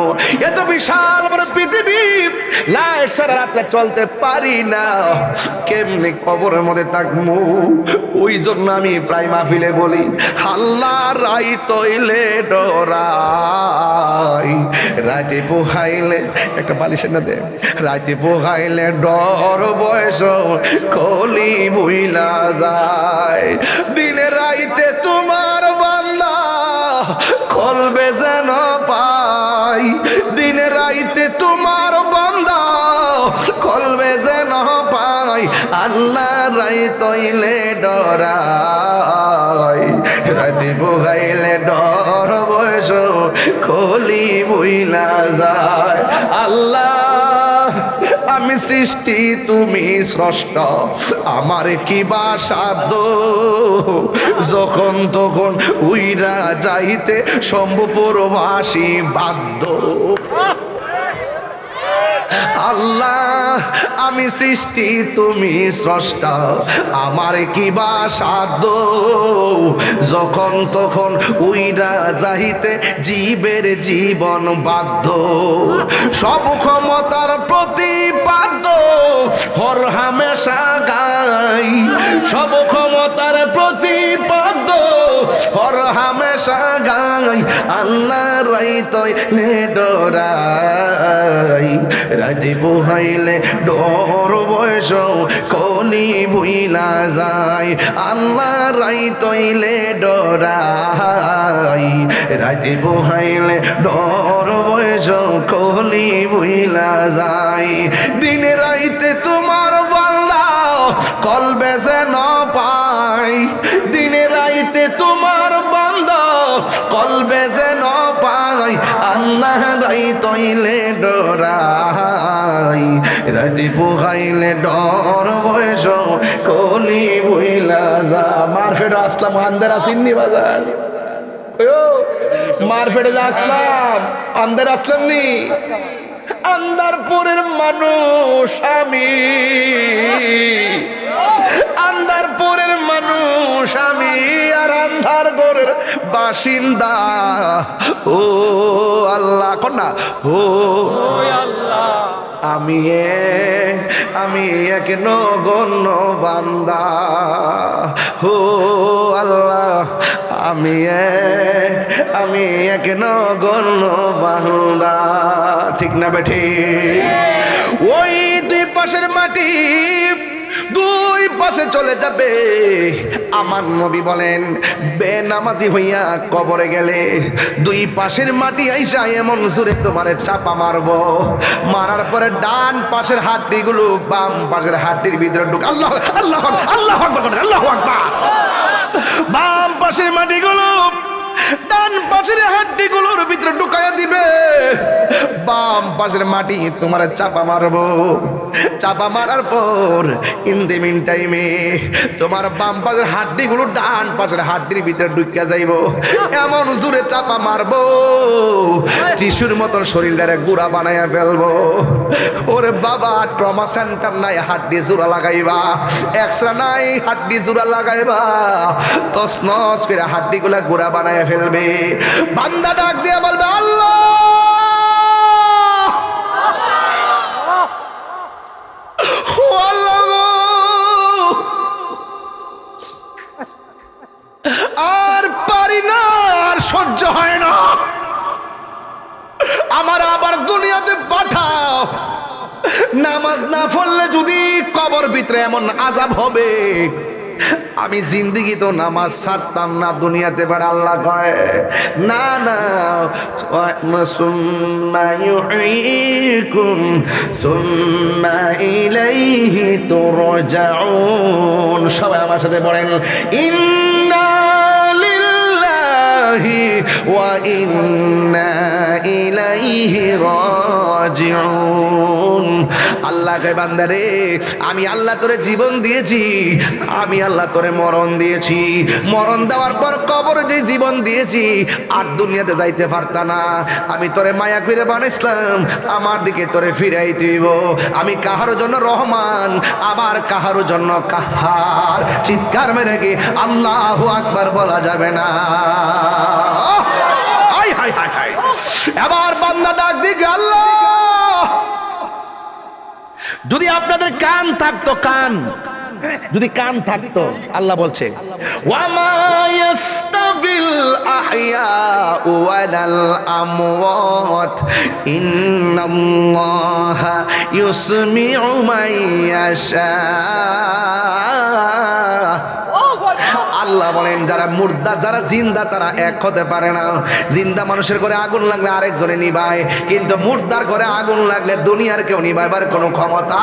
এত বিশাল বড় পৃথিবী, লাইট ছাড়া রাতে চলতে পারি না, কেমনে কবরের মধ্যে থাকবো? ওই জন্য আমি প্রায় মাহফিলে বলি, আল্লাহ রাইত হইলে ডরাই, রাতে পোহাইলে, একটা বালিশের না দে, রাতে পোহাইলে ডর বয়স কলি বুইলা যায়। দিনে রাইতে তোমার বান্দা কলবে যেন পাই, দিনে রাইতে তোমার বান্দা কলবে যেন পাই। আল্লাহ রাইত হইলে ডরাই, রাতে পোহাইলে ডর বয়স কলি বুইলা যায়। আল্লাহ আমি সৃষ্টি, তুমি স্রষ্টা, আমার কি বা সাধ্য? যখন তখন উইরা যাইতে শম্ভুপুরবাসী বাধ্য। আল্লাহ আমি সৃষ্টি, তুমি স্রষ্টা, আমার কি বা সাধ্য? যখন তখন উইরা যাইতে জীবের জীবন বাধ্য। সব ক্ষমতার প্রতিপাদ্য হর হামেশা গাই, সব ক্ষমতার প্রতিপাদ্য হর হামেশা গাই। আল্লাহ রাইত হইলে ডরাই, রাতে পোহাইলে ডর বয়স কলি বুইলা যায়। আল্লাহ রাইত হইলে ডরাই, রাতে পোহাইলে ডর বয়স কলি বুইলা যায়। দিনে রাইতে তোমার বান্দা কলবে যেন পাই, দিনে রাইতে তোমার বান্দা কলবে যেন পাই আল্লাহ রাই তৈলে ডরাই রাতি পোহাইলে ডর বয়স কলি বইলা যা মারফেট আসলাম আন্দারা সিন্নি বাজার মারফেটে যা আসলাম আন্দার আসলাম নি আন্দারপুরের মানুষ আমি আন্দারপুরের মানুষ আমি আর আন্ধারগড়ের বাসিন্দা ও আল্লাহ কন্যা ও আল্লাহ আমি এক নগণ্য বান্দা হো আল্লাহ আমি এক নগণ্য বান্দা ঠিক না বেঠি ওই দুই পাশের মাটি দুই পাশে চলে যাবে আমার নবী বলেন বেনামাজি হইয়া কবরে গেলে দুই পাশের মাটি আইসা এমন জোরে তোমারে চাপা মারবো মারার পরে ডান পাশের হাড্ডিগুলো বাম পাশের হাড্ডির ভিতরে ঢুক আল্লাহ আল্লাহ আল্লাহ আকবার আল্লাহ আকবার বাম পাশের মাটিগুলো ডান পাশের হাড্ডিগুলোর ভিতরে ঢুকাইয়া দিবে বাম পাশের মাটি তোমার চাপা মারবো চাপা মারার পর ইন দি মিন টাইমে তোমার বাম পাশের হাড্ডিগুলো ডান পাশের হাড্ডির ভিতরে ঢুকিয়া যাইব এমন জোরে চাপা মারবো টিস্যুর মতন শরীরটারে গুড়া বানাইয়া ফেলবো ওরে বাবা ট্রমা সেন্টার নাই হাড্ডি জোড়া লাগাইবা এক্সরা নাই হাড্ডি জোড়া লাগাইবা তসনস করে হাড্ডিগুলা গুড়া বানাইয়া ফেলবে বান্দা ডাক দিয়ে বলবে আল্লাহ আর পারি না আর সহ্য হয় না আমার আবার দুনিয়াতে পাঠাও নামাজ না পড়লে যদি কবর ভিতরে এমন আযাব হবে আমি জিন্দিগি তো নামাজ ছাড়তাম না দুনিয়াতে বাড়া আল্লাহ কয় না না সুম্মা ইউহয়িকুম সুম্মা ইলাইহি তুরজাউন সবাই আমার সাথে বলেন ইন্না লিল্লাহি ওয়া ইন্না ইলাইহি রাজিউন আল্লাহ কয় বান্দা রে আমি আল্লাহ তোরে জীবন দিয়েছি আমি আল্লাহ তোরে মরণ দিয়েছি মরণ দেওয়ার পর কবরে যে জীবন দিয়েছি আর দুনিয়াতে যাইতে পারতা না আমি তোরে মায়া করে বানাইছিলাম আমার দিকে তোরে ফিরাই দিব আমি কাহারো জন্য রহমান আবার কাহারো জন্য কাহার চিৎকার মেরে কি আল্লাহু আকবার বলা যাবে না হাই হাই হাই হাই এবার বান্দা ডাক দিকে আল্লাহ যদি আপনাদের কান থাকতো কান যদি কান থাকতো আল্লাহ বলছে ওয়ামা ইয়াস্তাবিল আহইয়াউ ওয়ালাল আমওয়াত ইন্নাল্লাহা ইউসমিউ মান ইয়াশা আল্লাহ বলেন যারা মুর্দা যারা জিন্দা তারা এক হতে পারে না জিন্দা মানুষের ঘরে আগুন লাগলে আরেকজনে নিভায় কিন্তু মুর্দার ঘরে আগুন লাগলে দুনিয়ার কেউ নিভাইবার কোনো ক্ষমতা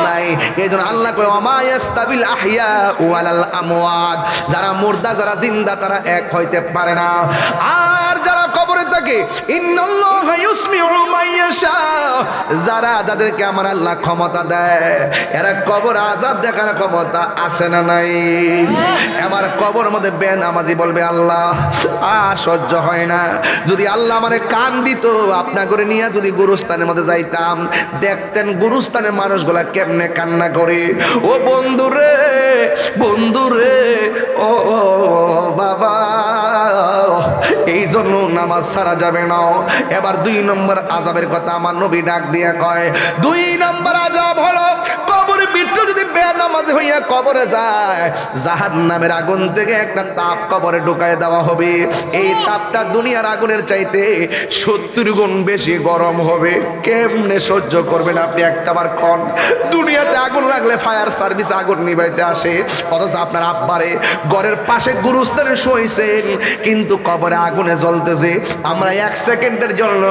নাই এইজন্য আল্লাহ কয় ওয়া মা ইয়াস্তাবিল আহইয়া ওয়ালাল আমওয়াত যারা মুর্দা যারা জিন্দা তারা এক হইতে পারে না আর যারা কবরে থাকে ইন্নাল্লাহা ইউসমিউ মান ইয়াশা যারা যাদেরকে আমার আল্লাহ ক্ষমতা দেয় এরা কবর আযাব দেখার ক্ষমতা আছে না নাই এবার কবর মধ্যে বেনামাজি বলবে আল্লাহ আর সহ্য হয় না যদি আল্লাহ আমারে কান দিত আপনা করে নিয়ে যদি গুরুস্থানের মধ্যে যাইতাম দেখতেন গুরুস্থানের মানুষগুলা কেমনে কান্না করে ও বন্ধুরে বন্ধুরে ও বাবা এই জন্য নামাজ ছাড়া যাবে না এবার 2 নম্বর আযাবের কথা আমার নবী ডাক দিয়ে কয় 2 নম্বর আযাব হলো কবরের ভিতরে যদি বেনামাজি হইয়া কবরে যায় জাহান্নামের আগুন থেকে একটা তাপ কবরে ঢুকায় দেওয়া হবে এই তাপটা দুনিয়ার আগুনের চাইতে 70 গুণ বেশি গরম হবে কেমনে সহ্য করবেন আপনি একটাবার কোন দুনিয়াতে আগুন লাগলে ফায়ার সার্ভিস আগুন নিভাইতে আসে অথচ আপনার আব্বারে ঘরের পাশে গুরুস্থানে শুইছেন কিন্তু কবরে আগুনে জ্বলতেছে আমরা 1 সেকেন্ডের জন্য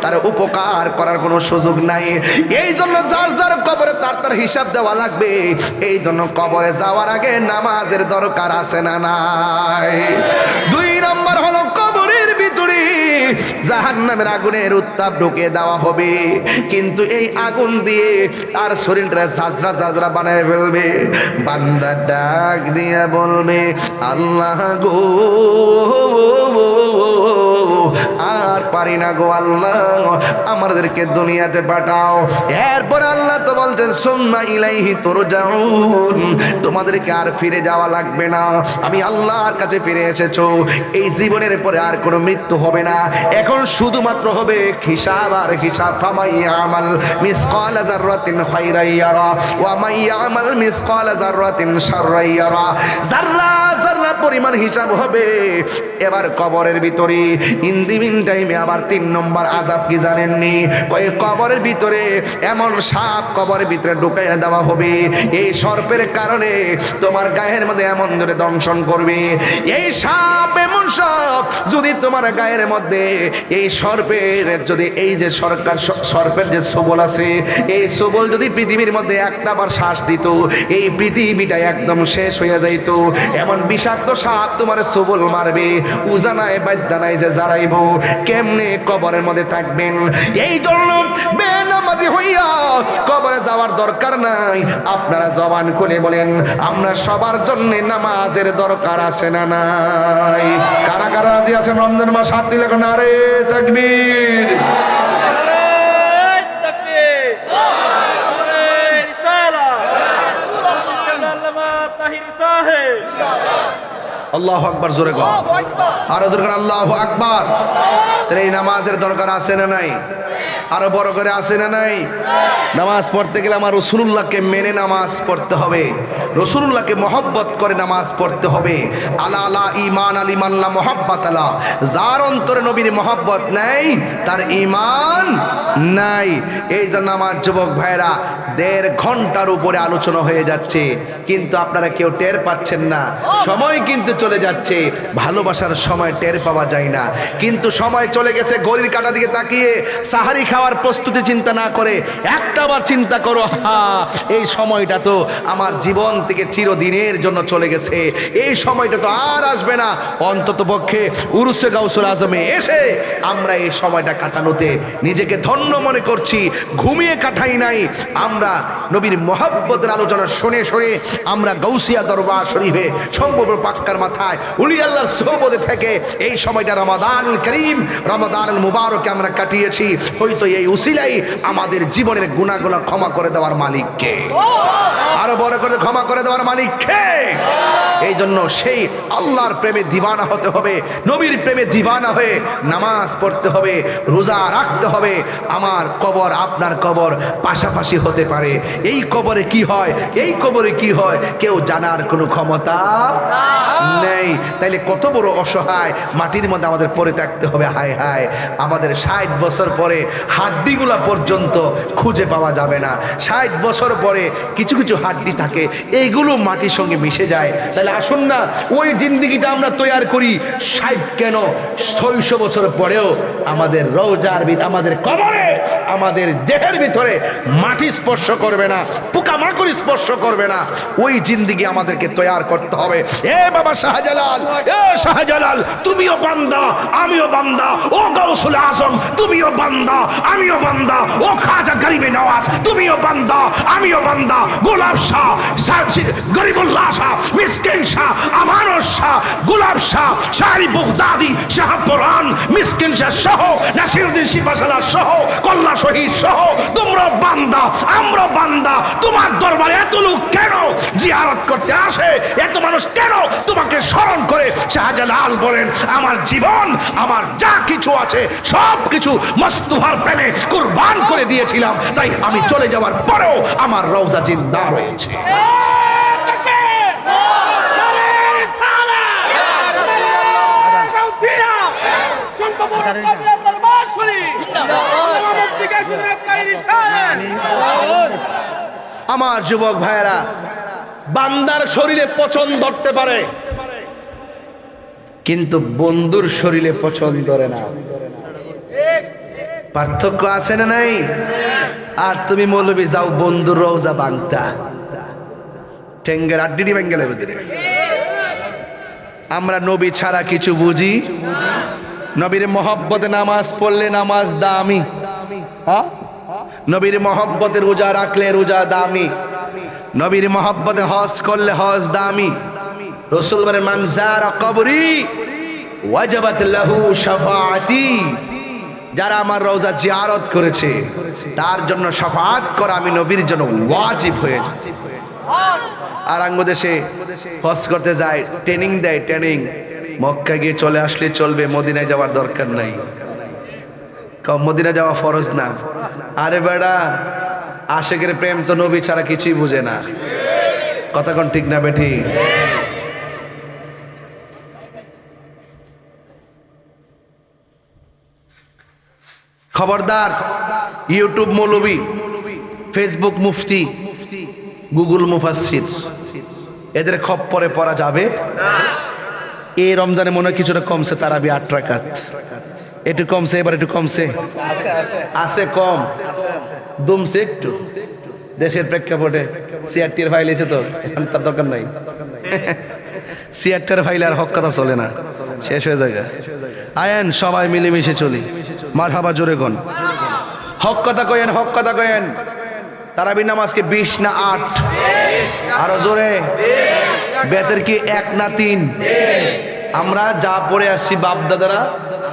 তার উপকার করার কোনো সুযোগ নাই এই জন্য যার যার কবরে তার তার হিসাব দেওয়া যাওয়া লাগবে। এই জন্য কবরে যাওয়ার আগে নামাজের দরকার আছে না নাই? 2 নম্বর হলো কবরের ভিতরে জাহান্নামের আগুনের উত্তাপ ঢুকে দেওয়া হবে, কিন্তু এই আগুন দিয়ে আর শরীরটা ঝাঁঝরা ঝাঁঝরা বানায় ফেলবে। বান্দা ডাক দিয়ে বলবে, আল্লাহ গো আর পারি না গো আল্লাহ, আমাদেরকে দুনিয়াতে পাঠাও। এরপর আল্লাহ তো বলছেন সুম্মা ইলাইহি তুরজাউন, তোমাদেরকে আর ফিরে যাওয়া লাগবে না, আমি আল্লাহর কাছে ফিরে এসেছো। এই জীবনের পরে আর কোনো মৃত্যু হবে না, এখন শুধুমাত্র হবে হিসাব আর হিসাব। ফামাইয়ামাল মিসকালা যাররাতিন খায়রান ইয়ারা ওয়া মাইয়ামাল মিসকালা যাররাতিন শাররান ইয়ারা, যাররা যাররা পরিমাণ হিসাব হবে। এবার কবরের ভিতরে ইন্দিমিন টাইমে আবার 3 নম্বর আযাব কি জানেননি? কয় কবরের ভিতরে এমন সাপ কবরের ভিতরে ঢুকাইয়া দেওয়া হবে, এই সর্পের কারণে তোমার গায়ের মধ্যে এমন ধরে দংশন করবে। এই সাপ এমন সাপ, যদি তোমার গায়ের মধ্যে এই সর্পের যদি এই যে সর্পের যে সবল আছে, এই সবল যদি পৃথিবীর মধ্যে একটা বার শ্বাস দিত, এই পৃথিবীটা একদম শেষ হয়ে যাইত। এমন বিষাক্ত সাপ তোমার সবল মারবে, উজানায় বাদ্দানায় যে জারাইব, কেমনে কবরের মধ্যে থাকবেন? এই জন্য বেনামাজি হইয়া কবরে যাওয়ার দরকার নাই। আপনারা জবান খুলে বলেন, আমরা সবার জন্য নামাজের দরকার আছে না নাই? কারা কারা রাজি আছেন রমজান মাস হাত দিলে নারে তাকবীর? আল্লাহু আকবার, জোরে গো, আরো জোরে করে আল্লাহু আকবার। তাহলে এই নামাজের দরকার আছে না নাই? আরো বড় করে আছে না নাই? নামাজ পড়তে গেলে আমার রাসূলুল্লাহকে মেনে নামাজ পড়তে হবে, রাসূলুল্লাহকে মহব্বত করে নামাজ পড়তে হবে। আলা আলা ঈমান আলিমান লা মুহাব্বাত আলা, যার অন্তরে নবীর মহব্বত নাই তার ঈমান নাই। এই জন্য আমার যুবক ভাইরা 1.5 ঘন্টার উপরে আলোচনা হয়ে যাচ্ছে, কিন্তু আপনারা কেউ টের পাচ্ছেন না। সময় কিন্তু চলে যাচ্ছে, ভালোবাসার সময় টের পাওয়া যায় না, কিন্তু সময় চলে গেছে। ঘড়ির কাঁটা দিকে তাকিয়ে সাহারি খাওয়ার প্রস্তুতি চিন্তা না করে একটাবার চিন্তা করো, এই সময়টা তো আমার জীবন থেকে চিরদিনের জন্য চলে গেছে, এই সময়টা তো আর আসবে না। অন্তত পক্ষে উরুসে গাউসুল আজমে এসে আমরা এই সময়টা কাটানোতে নিজেকে ধন্য মনে করছি। ঘুমিয়ে কাটাই নাই, আমরা নবীর মহব্বতের আলোচনা শুনে শুনে আমরা গাউসিয়া দরবার শরীফে সম্ভব পাক্কার মাথায় উলি আল্লাহর সোহবতে থেকে এই সময়টা রমাদানুল করিম, রমাদানুল মুবারকে আমরা কাটিয়েছি। হয়তো এই উসিলাই আমাদের জীবনের গুনাহগুলো ক্ষমা করে দেওয়ার মালিক কে? আরো বড় করে ক্ষমা করে দেওয়ার মালিক কে? এই জন্য সেই আল্লাহর প্রেমে দিওয়ানা হতে হবে, নবীর প্রেমে দিওয়ানা হয়ে নামাজ পড়তে হবে, রোজা রাখতে হবে। আমার কবর আপনার কবর পাশাপাশি হতে পারে। এই কবরে কি হয়, এই কবরে কি হয় কেউ জানার কোনো ক্ষমতা নেই। তাইলে কত বড় অসহায় মাটির মধ্যে আমাদের পড়ে থাকতে হবে। হায় হায়, আমাদের 60 বছর পরে হাড্ডিগুলা পর্যন্ত খুঁজে পাওয়া যাবে না। 60 বছর পরে কিছু কিছু হাড্ডি থাকে, এইগুলো মাটির সঙ্গে মিশে যায়। তাহলে আসুন না ওই জিন্দিগিটা আমরা তৈরি করি। 60 কেন, 600 বছর পরেও আমাদের রওজার আমাদের কবরে, আমাদের দেহের ভিতরে মাটি স্পর্শ করবে না, পোকামাকড় স্পর্শ করবে না। ওই জিন্দিগি আমাদেরকে তৈরি করতে হবে। এ বাবা শাহজালাল, এ শাহজালাল, তুমিও বান্দা আমিও বান্দা। ও গাউসুল আজম, তুমিও বান্দা আমিও বান্দা। ও খাজা গরিবে নওয়াজ, তুমিও বান্দা আমিও বান্দা। গোলাপ শাহ, গরিবুল্লাহ শাহ, মিসকিন শাহ, আমানত শাহ, গোলাপ শাহ, শাহরি বুগদাদি, শাহপুরান, মিসকিন শাহ সহ, নাসিরউদ্দিন শিপাশালা সহ, কল্লা শহীদ সহ, তোমরা বান্দা আমরা বান্দা। তোমার দরবারে এত লোক কেন জিয়ারত করতে আসে? এত মানুষ কেন তোমাকে স্মরণ করে? শাহজালাল বলেন, আমার জীবন, আমার যা কিছু আছে সব কিছু মুস্তাফার প্রেমে কুরবান করে দিয়েছিলাম, তাই আমি চলে যাওয়ার পরেও আমার রওজা জিন্দা রয়েছে। আমার যুবক ভাইয়েরা, বান্দার শরীরে পচন ধরতে পারে, কিন্তু বন্ধুর শরীরে পচন ধরে না। পার্থক্য আছে না নাই? আর তুমি মৌলবি যাও বন্ধুর রওজা ভাঙতা, ঠেঙ্গের আড্ডি বেঙ্গেলে ভিতরে। আমরা নবী ছাড়া কিছু বুঝি, নবীর মহব্বতে নামাজ পড়লে নামাজ দামি, নবীর মহব্বতে রোজা রাখলে রোজা দামি, নবীর মহব্বতে হজ করলে হজ দামি। রাসূল বলেন মান যারা কবরি ওয়াজাবাত লাহু শাফাআতি, যারা আমার রওজা জিয়ারত করেছে তার জন্য শাফাআত করা আমি নবীর জন্য ওয়াজিব হয়ে যায়। আর আঙ্গদেশে হজ করতে যায়, ট্রেনিং দেয়, ট্রেনিং। মক্কা গিয়ে চলে আসলে চলবে, মদিনায় যাওয়ার দরকার নাই। মদিনা যাওয়া ফরজ না। আরে বেড়া, আশেকের প্রেম তো নবী ছাড়া কিছুই বুঝে না। কথা কোন ঠিক না বেঠি? খবরদার, ইউটিউব মৌলবী, ফেসবুক মুফতি, গুগল মুফাসসির, এদের খপ্পরে পড়া যাবে। এই রমজানে মনে হয় কিছুটা কমছে, তারাবি 8 রাকাত একটু কমছে, এবার একটু কমছে, আছে কম, দমছে একটু। দেশের প্রেক্ষাপটে সিআরটির ফাইল এসে তো এখন তার দরকার নাই। সিআরটির ফাইল আর হক কথা চলে না, শেষ হয়ে যায়। আয়েন সবাই মিলেমিশে চলি, মারহাবা জোরে কোন হক কথা কয়েন, হক কথা কয়েন। তারাবি নামাজকে 20 না 8? আরো জোরে। বেতের কি 1 না 3? আমরা যা পড়ে আসছি বাপ দাদারা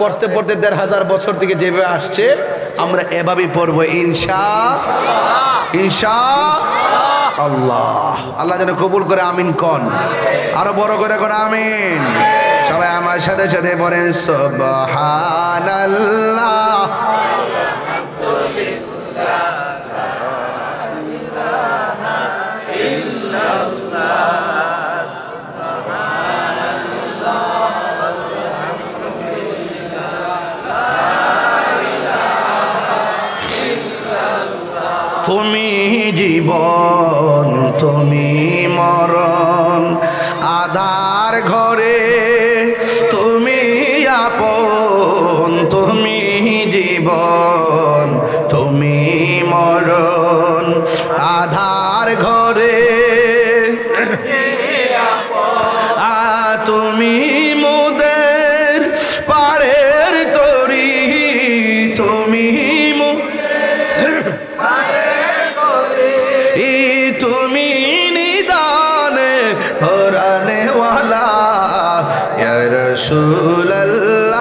পড়তে পড়তে 1500 বছর থেকে যেভাবে আসছে আমরা এভাবেই পড়বো ইনশাআল্লাহ। আল্লাহ যেন কবুল করে, আমিন কোন। আরো বড় করে কোন আমিন। সবাই আমার সাথে সাথে পড়েন সুবহানাল্লাহ। তুমি জীবন, তুমি মরণ, আধার ঘরে তুমি আপন। তুমি জীবন, তুমি মরণ, আধার ঘরে তুমি মোদের পাড়ের তরি, তুমি